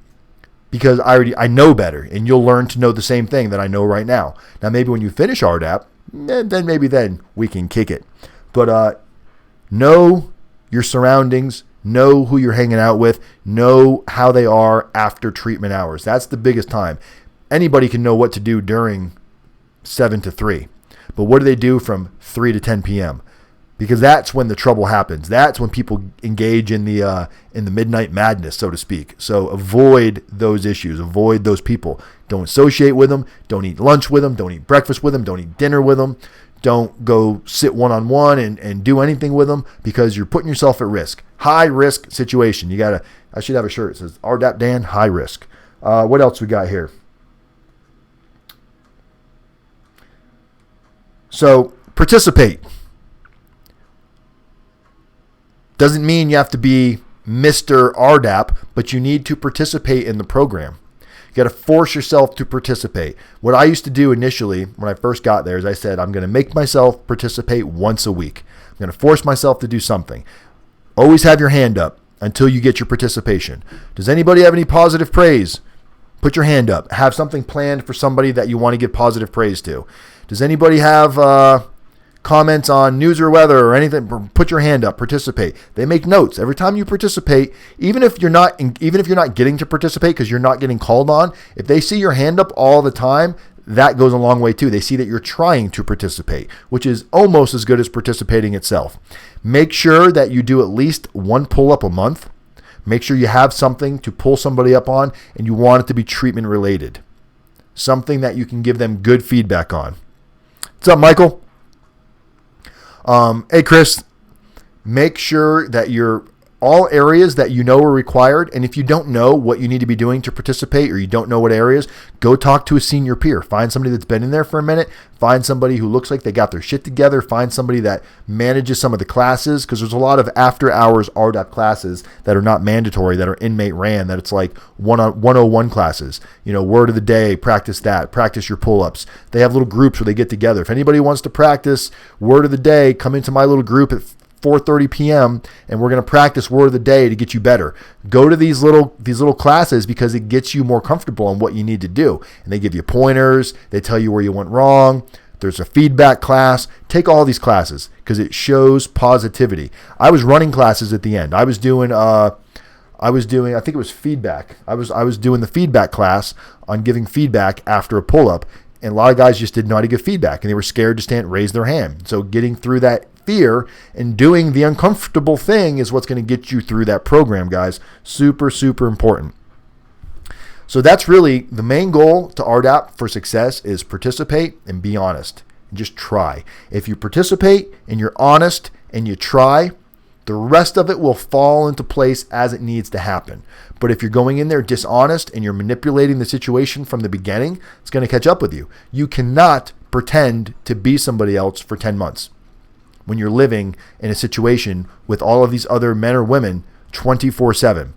because I know better, and you'll learn to know the same thing that I know right now. Now, maybe when you finish Rdap, then we can kick it. But know your surroundings, know who you're hanging out with, know how they are after treatment hours. That's the biggest time. Anybody can know what to do during 7 to 3. But what do they do from 3 to 10 p.m.? Because that's when the trouble happens. That's when people engage in the midnight madness, so to speak. So avoid those issues. Avoid those people. Don't associate with them. Don't eat lunch with them. Don't eat breakfast with them. Don't eat dinner with them. Don't go sit one-on-one and do anything with them, because you're putting yourself at risk. High risk situation. I should have a shirt. It says rdapdan, high risk. What else we got here? So participate. Doesn't mean you have to be Mr. Rdap, but you need to participate in the program. You got to force yourself to participate. What I used to do initially when I first got there is I said, I'm going to make myself participate once a week. I'm going to force myself to do something. Always have your hand up until you get your participation. Does anybody have any positive praise? Put your hand up. Have something planned for somebody that you want to give positive praise to. Does anybody have comments on news or weather or anything? Put your hand up. Participate. They make notes every time you participate. Even if you're not getting to participate because you're not getting called on, if they see your hand up all the time, that goes a long way too. They see that you're trying to participate, which is almost as good as participating itself. Make sure that you do at least one pull-up a month. Make sure you have something to pull somebody up on, and you want it to be treatment related. Something that you can give them good feedback on. What's up, Michael? Hey, Chris. Make sure that you're all areas that you know are required. And if you don't know what you need to be doing to participate, or you don't know what areas, go talk to a senior peer. Find somebody that's been in there for a minute. Find somebody who looks like they got their shit together. Find somebody that manages some of the classes, because there's a lot of after hours Rdap classes that are not mandatory, that are inmate ran, that it's like 101 classes. Word of the day, practice that, practice your pull-ups. They have little groups where they get together. If anybody wants to practice word of the day, come into my little group at 4:30 p.m. and we're going to practice word of the day to get you better. Go to these little classes, because it gets you more comfortable on what you need to do. And they give you pointers. They tell you where you went wrong. There's a feedback class. Take all these classes, because it shows positivity. I was running classes at the end. I was doing I think it was feedback. I was doing the feedback class on giving feedback after a pull-up. And a lot of guys just didn't know how to give feedback, and they were scared to raise their hand. So getting through that fear and doing the uncomfortable thing is what's going to get you through that program, guys. Super, super important. So that's really the main goal to Rdap for success, is participate and be honest. And just try. If you participate and you're honest and you try, the rest of it will fall into place as it needs to happen. But if you're going in there dishonest and you're manipulating the situation from the beginning, it's going to catch up with you. You cannot pretend to be somebody else for 10 months when you're living in a situation with all of these other men or women 24/7.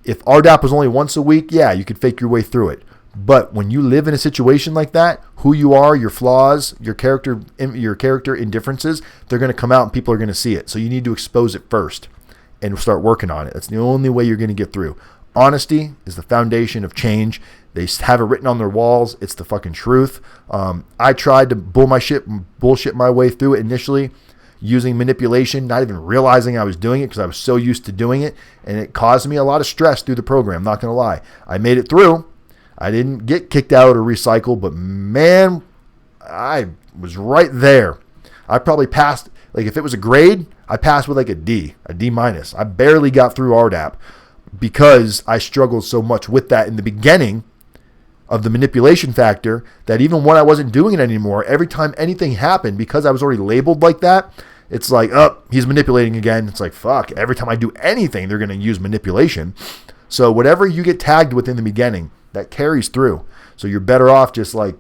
If RDAP was only once a week, yeah, you could fake your way through it. But when you live in a situation like that, who you are, your flaws, your character indifferences, they're going to come out and people are going to see it. So you need to expose it first and start working on it. That's the only way you're going to get through. Honesty is the foundation of change. They have it written on their walls. It's the fucking truth. I tried to bullshit my way through it initially using manipulation, not even realizing I was doing it because I was so used to doing it. And it caused me a lot of stress through the program, not going to lie. I made it through. I didn't get kicked out or recycled, but man, I was right there. I probably passed, like if it was a grade, I passed with like a D minus. I barely got through RDAP because I struggled so much with that in the beginning of the manipulation factor that even when I wasn't doing it anymore, every time anything happened, because I was already labeled like that, it's like, oh, he's manipulating again. It's like, fuck, every time I do anything, they're going to use manipulation. So whatever you get tagged with in the beginning, that carries through. So you're better off just like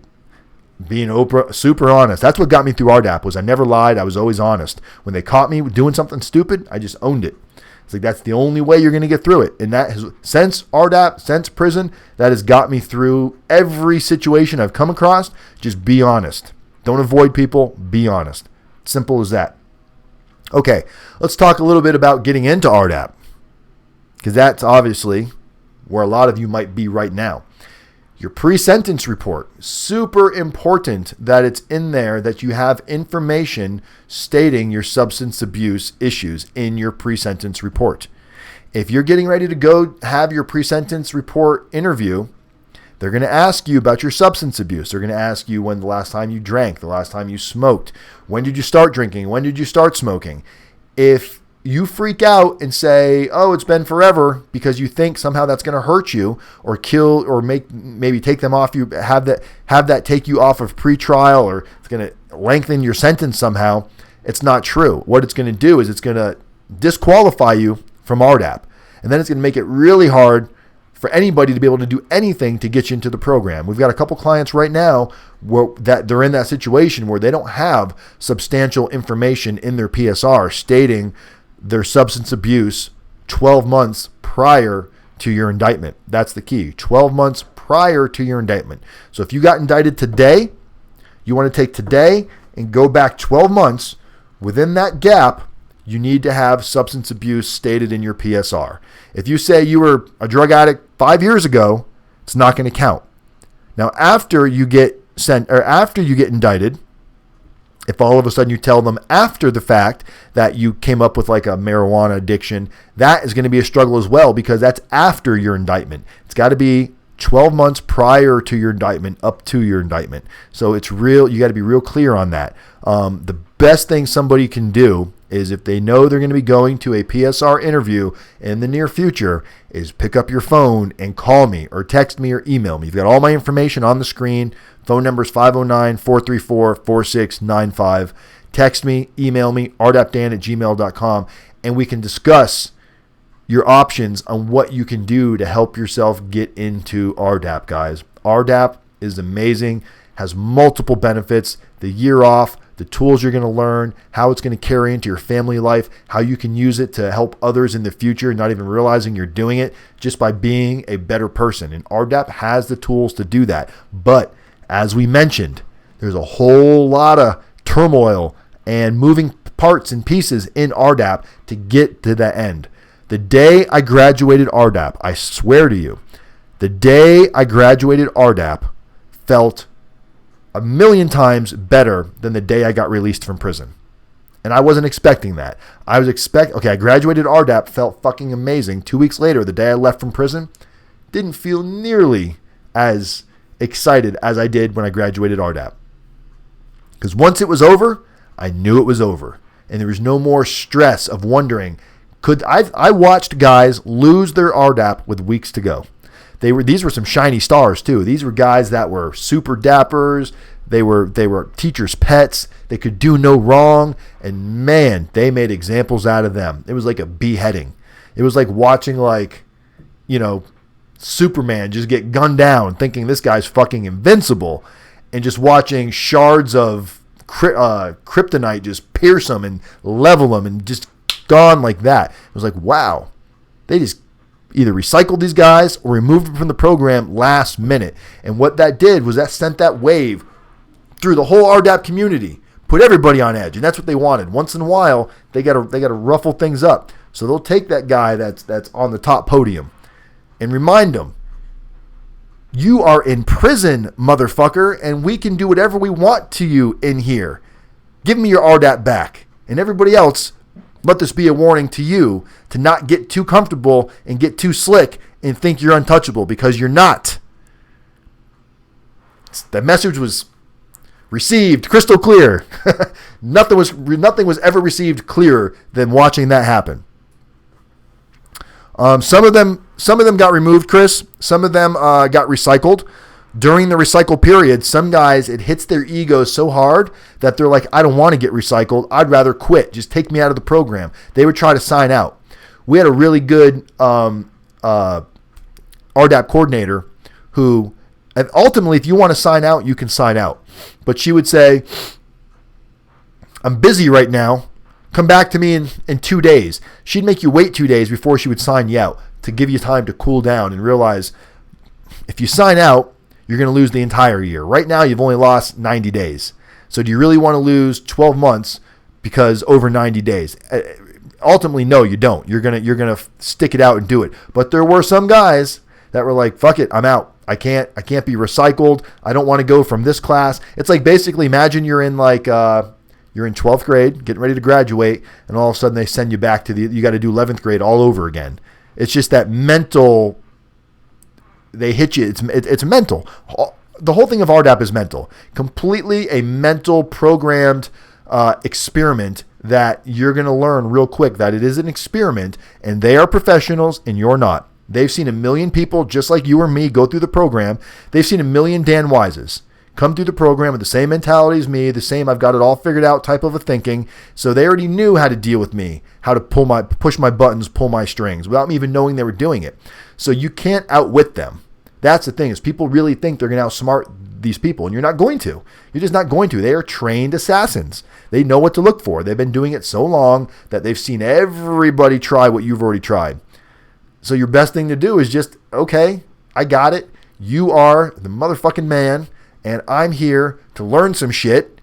being super honest. That's what got me through RDAP was I never lied. I was always honest. When they caught me doing something stupid, I just owned it. It's like that's the only way you're going to get through it. And that has, since RDAP, since prison, that has got me through every situation I've come across. Just be honest. Don't avoid people. Be honest. Simple as that. Okay, let's talk a little bit about getting into RDAP because that's obviously where a lot of you might be right now. Your pre-sentence report, super important that it's in there, that you have information stating your substance abuse issues in your pre-sentence report. If you're getting ready to go have your pre-sentence report interview, they're going to ask you about your substance abuse. They're going to ask you when the last time you drank, the last time you smoked, when did you start drinking, when did you start smoking. If you freak out and say, oh, it's been forever because you think somehow that's going to hurt you or kill or maybe take them off you, have that take you off of pretrial or it's going to lengthen your sentence somehow. It's not true. What it's going to do is it's going to disqualify you from RDAP. And then it's going to make it really hard for anybody to be able to do anything to get you into the program. We've got a couple clients right now that they're in that situation where they don't have substantial information in their PSR stating their substance abuse 12 months prior to your indictment. That's the key. 12 months prior to your indictment. So if you got indicted today, you want to take today and go back 12 months. Within that gap, you need to have substance abuse stated in your PSR. If you say you were a drug addict 5 years ago, it's not going to count. Now, after you get indicted, if all of a sudden you tell them after the fact that you came up with like a marijuana addiction, that is going to be a struggle as well because that's after your indictment. It's got to be 12 months prior to your indictment, up to your indictment. So it's real. You got to be real clear on that. The best thing somebody can do is if they know they're going to be going to a PSR interview in the near future is pick up your phone and call me or text me or email me. You've got all my information on the screen. Phone number is 509-434-4695. Text me, email me, rdapdan@gmail.com, and we can discuss your options on what you can do to help yourself get into RDAP, guys. RDAP is amazing, has multiple benefits, the year off, the tools you're going to learn, how it's going to carry into your family life, how you can use it to help others in the future, not even realizing you're doing it just by being a better person. And RDAP has the tools to do that. But as we mentioned, there's a whole lot of turmoil and moving parts and pieces in RDAP to get to that end. The day I graduated RDAP, I swear to you, the day I graduated RDAP felt a million times better than the day I got released from prison. And I wasn't expecting that. I graduated RDAP, felt fucking amazing. 2 weeks later, the day I left from prison, didn't feel nearly as excited as I did when I graduated RDAP. Because once it was over, I knew it was over. And there was no more stress of wondering, I watched guys lose their RDAP with weeks to go. These were some shiny stars too. These were guys that were super dappers. They were teachers' pets. They could do no wrong. And man, they made examples out of them. It was like a beheading. It was like watching Superman just get gunned down thinking this guy's fucking invincible. and just watching shards of kryptonite just pierce them and level them and just gone like that. It was like, wow, they just either recycled these guys or removed them from the program last minute. And what that did was that sent that wave through the whole RDAP community, put everybody on edge, and that's what they wanted. Once in a while, they got to ruffle things up. So they'll take that guy that's on the top podium and remind him, you are in prison, motherfucker, and we can do whatever we want to you in here. Give me your RDAP back. And everybody else, let this be a warning to you to not get too comfortable and get too slick and think you're untouchable, because you're not. The message was received crystal clear. Nothing was ever received clearer than watching that happen. Some of them got removed, Chris. Some of them got recycled. During the recycle period, some guys, it hits their egos so hard that they're like, I don't want to get recycled. I'd rather quit. Just take me out of the program. They would try to sign out. We had a really good RDAP coordinator who, and ultimately, if you want to sign out, you can sign out. But she would say, I'm busy right now. Come back to me in 2 days. She'd make you wait 2 days before she would sign you out to give you time to cool down and realize if you sign out, you're going to lose the entire year. Right now, you've only lost 90 days. So do you really want to lose 12 months because over 90 days? Ultimately, no, you don't. You're gonna stick it out and do it. But there were some guys that were like, fuck it, I'm out. I can't be recycled. I don't want to go from this class. It's like basically imagine you're in like you're in 12th grade, getting ready to graduate, and all of a sudden they send you back to you got to do 11th grade all over again. It's just that mental, they hit you. It's mental. The whole thing of RDAP is mental. Completely a mental programmed experiment that you're going to learn real quick that it is an experiment and they are professionals and you're not. They've seen a million people just like you or me go through the program. They've seen a million Dan Wises come through the program with the same mentality as me, the same I've got it all figured out type of a thinking. So they already knew how to deal with me, how to push my buttons, pull my strings without me even knowing they were doing it. So you can't outwit them. That's the thing, is people really think they're going to outsmart these people, and you're not going to. You're just not going to. They are trained assassins. They know what to look for. They've been doing it so long that they've seen everybody try what you've already tried. So your best thing to do is just, okay, I got it. You are the motherfucking man, and I'm here to learn some shit,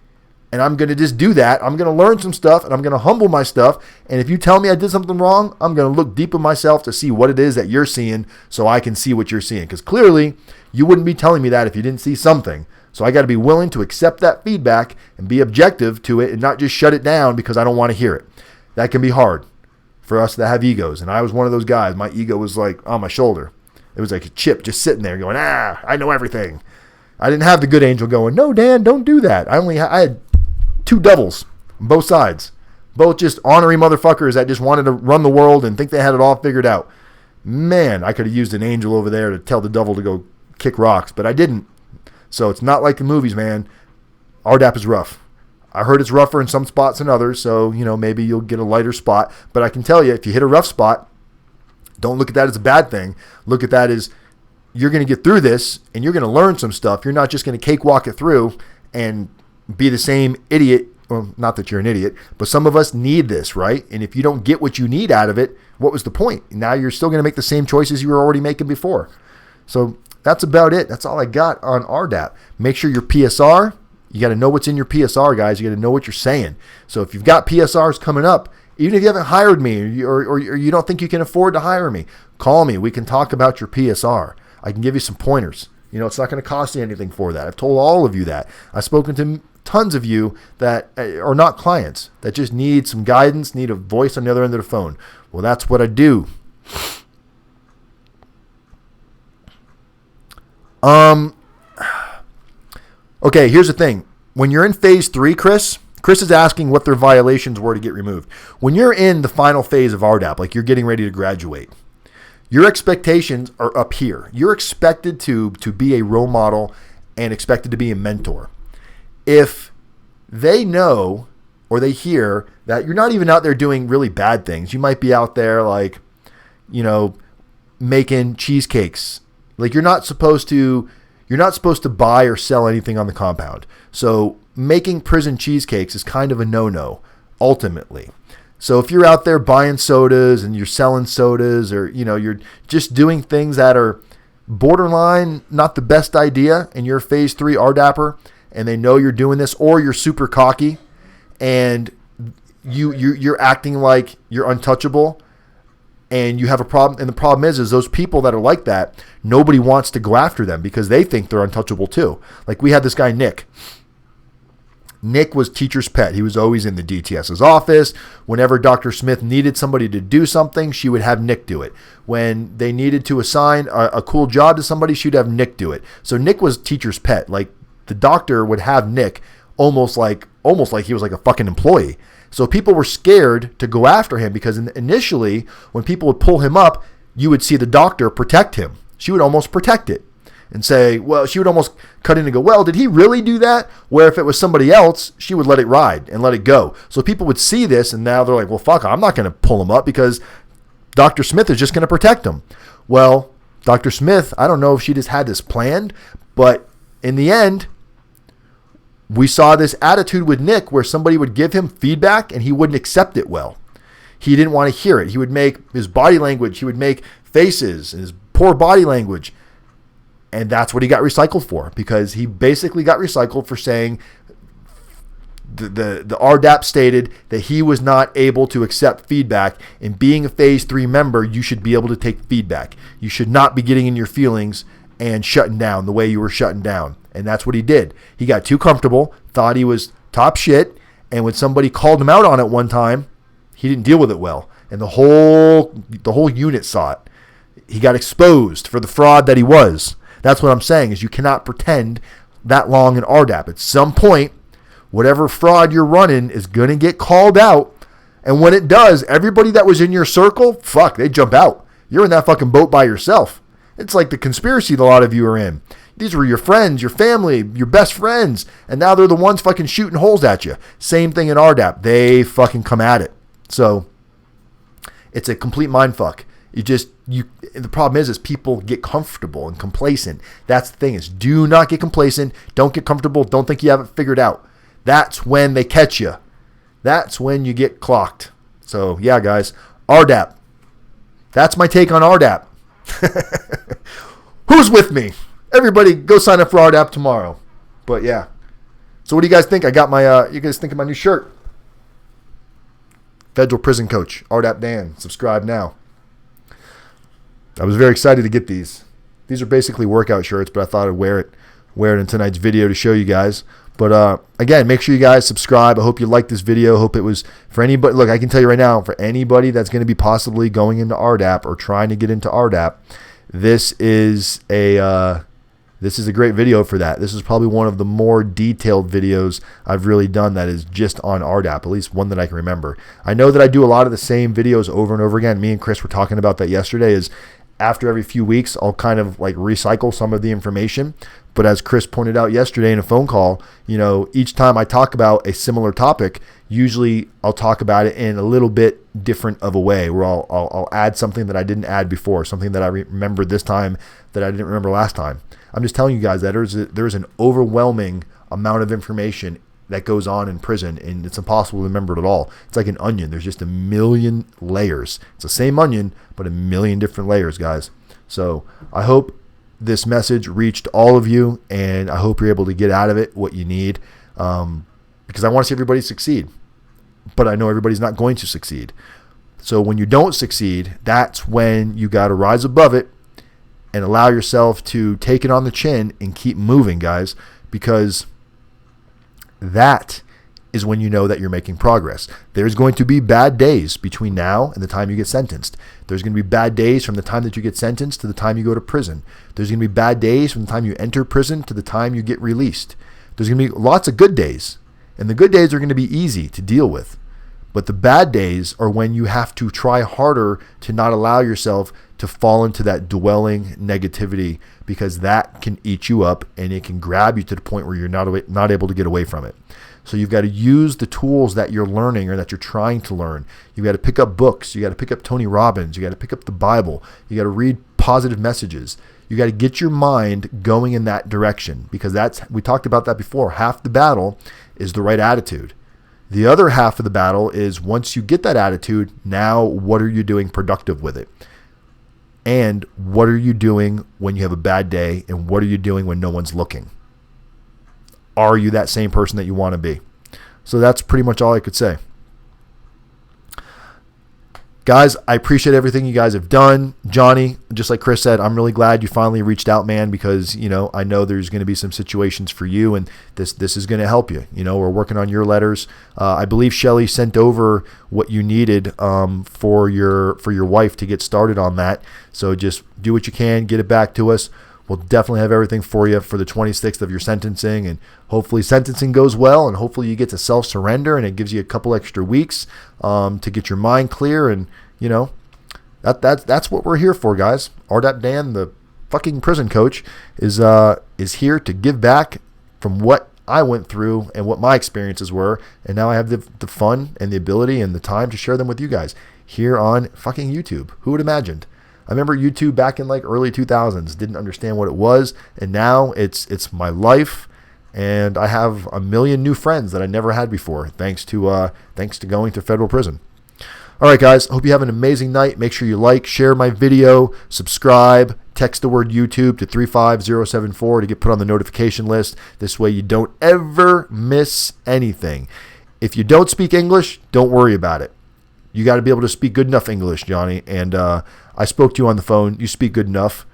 and I'm going to just do that. I'm going to learn some stuff, and I'm going to humble my stuff, and if you tell me I did something wrong, I'm going to look deep in myself to see what it is that you're seeing so I can see what you're seeing, because clearly you wouldn't be telling me that if you didn't see something. So I got to be willing to accept that feedback and be objective to it and not just shut it down because I don't want to hear it. That can be hard for us that have egos, and I was one of those guys. My ego was like on my shoulder. It was like a chip just sitting there going, I know everything. I didn't have the good angel going, no, Dan, don't do that. I had two devils on both sides, both just ornery motherfuckers that just wanted to run the world and think they had it all figured out. Man, I could have used an angel over there to tell the devil to go kick rocks, but I didn't. So it's not like the movies, man. RDAP is rough. I heard it's rougher in some spots than others, so maybe you'll get a lighter spot. But I can tell you, if you hit a rough spot, don't look at that as a bad thing. Look at that as you're going to get through this and you're going to learn some stuff. You're not just going to cakewalk it through and be the same idiot. Well, not that you're an idiot, but some of us need this, right? And if you don't get what you need out of it, what was the point? Now you're still going to make the same choices you were already making before. So that's about it. That's all I got on RDAP. Make sure your PSR, you got to know what's in your PSR, guys. You got to know what you're saying. So if you've got PSRs coming up, even if you haven't hired me or you don't think you can afford to hire me, call me. We can talk about your PSR. I can give you some pointers. It's not going to cost you anything for that. I've told all of you that. I've spoken to tons of you that are not clients, that just need some guidance, need a voice on the other end of the phone. Well, that's what I do. Okay, here's the thing. When you're in phase 3, Chris is asking what their violations were to get removed. When you're in the final phase of RDAP, like you're getting ready to graduate, your expectations are up here. You're expected to be a role model and expected to be a mentor. If they know or they hear that you're not even out there doing really bad things, you might be out there like, making cheesecakes. Like you're not supposed to, you're not supposed to buy or sell anything on the compound. So making prison cheesecakes is kind of a no-no, ultimately. So if you're out there buying sodas and you're selling sodas, or you're just doing things that are borderline not the best idea, and you're a phase 3 Rdapper and they know you're doing this, or you're super cocky and you're acting like you're untouchable and you have a problem, and the problem is those people that are like that, nobody wants to go after them because they think they're untouchable too. Like we had this guy Nick. Nick was teacher's pet. He was always in the DTS's office. Whenever Dr. Smith needed somebody to do something, she would have Nick do it. When they needed to assign a cool job to somebody, she'd have Nick do it. So Nick was teacher's pet. Like the doctor would have Nick almost like he was like a fucking employee. So people were scared to go after him because initially when people would pull him up, you would see the doctor protect him. She would almost protect it. And say, well, she would almost cut in and go, well, did he really do that? Where if it was somebody else, she would let it ride and let it go. So people would see this, and now they're like, well, fuck, I'm not going to pull him up because Dr. Smith is just going to protect him. Well, Dr. Smith, I don't know if she just had this planned, but in the end, we saw this attitude with Nick where somebody would give him feedback and he wouldn't accept it well. He didn't want to hear it. He would make his body language, he would make faces and his poor body language. And that's what he got recycled for, because he basically got recycled for saying the Rdap stated that he was not able to accept feedback. And being a phase 3 member, you should be able to take feedback. You should not be getting in your feelings and shutting down the way you were shutting down. And that's what he did. He got too comfortable, thought he was top shit. And when somebody called him out on it one time, he didn't deal with it well. And the whole unit saw it. He got exposed for the fraud that he was. That's what I'm saying, is you cannot pretend that long in Rdap. At some point, whatever fraud you're running is going to get called out. And when it does, everybody that was in your circle, fuck, they jump out. You're in that fucking boat by yourself. It's like the conspiracy that a lot of you are in. These were your friends, your family, your best friends, and now they're the ones fucking shooting holes at you. Same thing in Rdap. They fucking come at it. So it's a complete mindfuck. The problem is people get comfortable and complacent. That's the thing, is do not get complacent. Don't get comfortable. Don't think you have it figured out. That's when they catch you. That's when you get clocked. So yeah, guys, Rdap. That's my take on Rdap. Who's with me? Everybody go sign up for Rdap tomorrow. But yeah. So what do you guys think? I got my, you guys think of my new shirt? Federal Prison Coach, rdapdan. Subscribe now. I was very excited to get these. These are basically workout shirts, but I thought I'd wear it in tonight's video to show you guys. But again, make sure you guys subscribe. I hope you liked this video. I hope it was for anybody. Look, I can tell you right now, for anybody that's going to be possibly going into Rdap or trying to get into Rdap, this is a great video for that. This is probably one of the more detailed videos I've really done that is just on Rdap, at least one that I can remember. I know that I do a lot of the same videos over and over again. Me and Chris were talking about that yesterday, is after every few weeks, I'll kind of like recycle some of the information. But as Chris pointed out yesterday in a phone call, each time I talk about a similar topic, usually I'll talk about it in a little bit different of a way, where I'll add something that I didn't add before, something that I remembered this time that I didn't remember last time. I'm just telling you guys that there's an overwhelming amount of information that goes on in prison, and it's impossible to remember it all. It's like an onion. There's just a million layers. It's the same onion, but a million different layers, guys. So I hope this message reached all of you, and I hope you're able to get out of it what you need, because I want to see everybody succeed, but I know everybody's not going to succeed. So when you don't succeed, that's when you got to rise above it and allow yourself to take it on the chin and keep moving, guys, because that is when you know that you're making progress. There's going to be bad days between now and the time you get sentenced. There's going to be bad days from the time that you get sentenced to the time you go to prison. There's going to be bad days from the time you enter prison to the time you get released. There's going to be lots of good days, and the good days are going to be easy to deal with. But the bad days are when you have to try harder to not allow yourself to fall into that dwelling negativity, because that can eat you up and it can grab you to the point where you're not able to get away from it. So you've got to use the tools that you're learning or that you're trying to learn. You've got to pick up books. You got to pick up Tony Robbins. You got to pick up the Bible. You got to read positive messages. You got to get your mind going in that direction, because we talked about that before. Half the battle is the right attitude. The other half of the battle is, once you get that attitude, now what are you doing productive with it? And what are you doing when you have a bad day? And what are you doing when no one's looking? Are you that same person that you want to be? So that's pretty much all I could say. Guys, I appreciate everything you guys have done. Johnny, just like Chris said, I'm really glad you finally reached out, man, because, I know there's going to be some situations for you, and this is going to help you. We're working on your letters. I believe Shelly sent over what you needed for your wife to get started on that. So just do what you can, get it back to us. We'll definitely have everything for you for the 26th of your sentencing, and hopefully sentencing goes well, and hopefully you get to self-surrender, and it gives you a couple extra weeks to get your mind clear, and that's what we're here for, guys. Rdap Dan, the fucking prison coach, is here to give back from what I went through and what my experiences were, and now I have the fun and the ability and the time to share them with you guys here on fucking YouTube. Who would have imagined? I remember YouTube back in like early 2000s, didn't understand what it was, and now it's my life, and I have a million new friends that I never had before, thanks to going to federal prison. All right, guys, hope you have an amazing night. Make sure you like, share my video, subscribe, text the word YouTube to 35074 to get put on the notification list. This way you don't ever miss anything. If you don't speak English, don't worry about it. You got to be able to speak good enough English, Johnny, and I spoke to you on the phone. You speak good enough.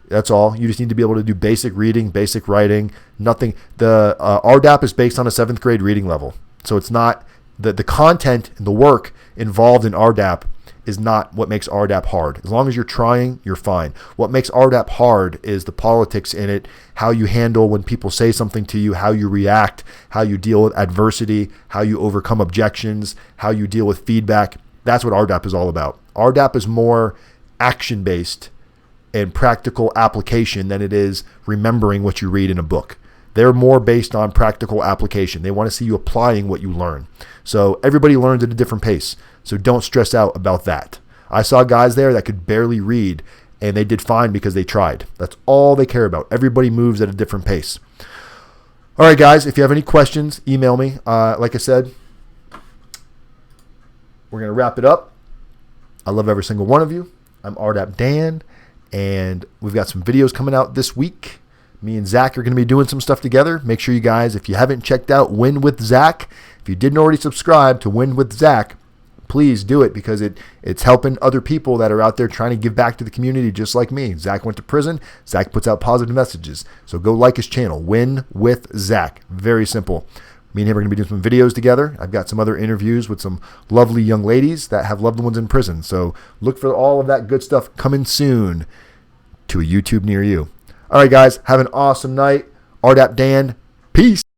That's all. You just need to be able to do basic reading, basic writing, nothing. The RDAP is based on a 7th grade reading level. So it's not, the content and the work involved in RDAP is not what makes RDAP hard. As long as you're trying, you're fine. What makes RDAP hard is the politics in it, how you handle when people say something to you, how you react, how you deal with adversity, how you overcome objections, how you deal with feedback. That's what RDAP is all about. RDAP is more action-based and practical application than it is remembering what you read in a book. They're more based on practical application. They want to see you applying what you learn. So everybody learns at a different pace. So don't stress out about that. I saw guys there that could barely read, and they did fine because they tried. That's all they care about. Everybody moves at a different pace. All right, guys, if you have any questions, email me. Like I said, we're going to wrap it up. I love every single one of you. I'm Rdap Dan, and we've got some videos coming out this week. Me and Zach are going to be doing some stuff together. Make sure you guys, if you haven't checked out Win with Zach, if you didn't already subscribe to Win with Zach, please do it, because it's helping other people that are out there trying to give back to the community just like me. Zach went to prison. Zach puts out positive messages. So go like his channel, Win with Zach. Very simple. Me and him are going to be doing some videos together. I've got some other interviews with some lovely young ladies that have loved ones in prison. So look for all of that good stuff coming soon to a YouTube near you. All right, guys, have an awesome night. Rdap Dan, peace.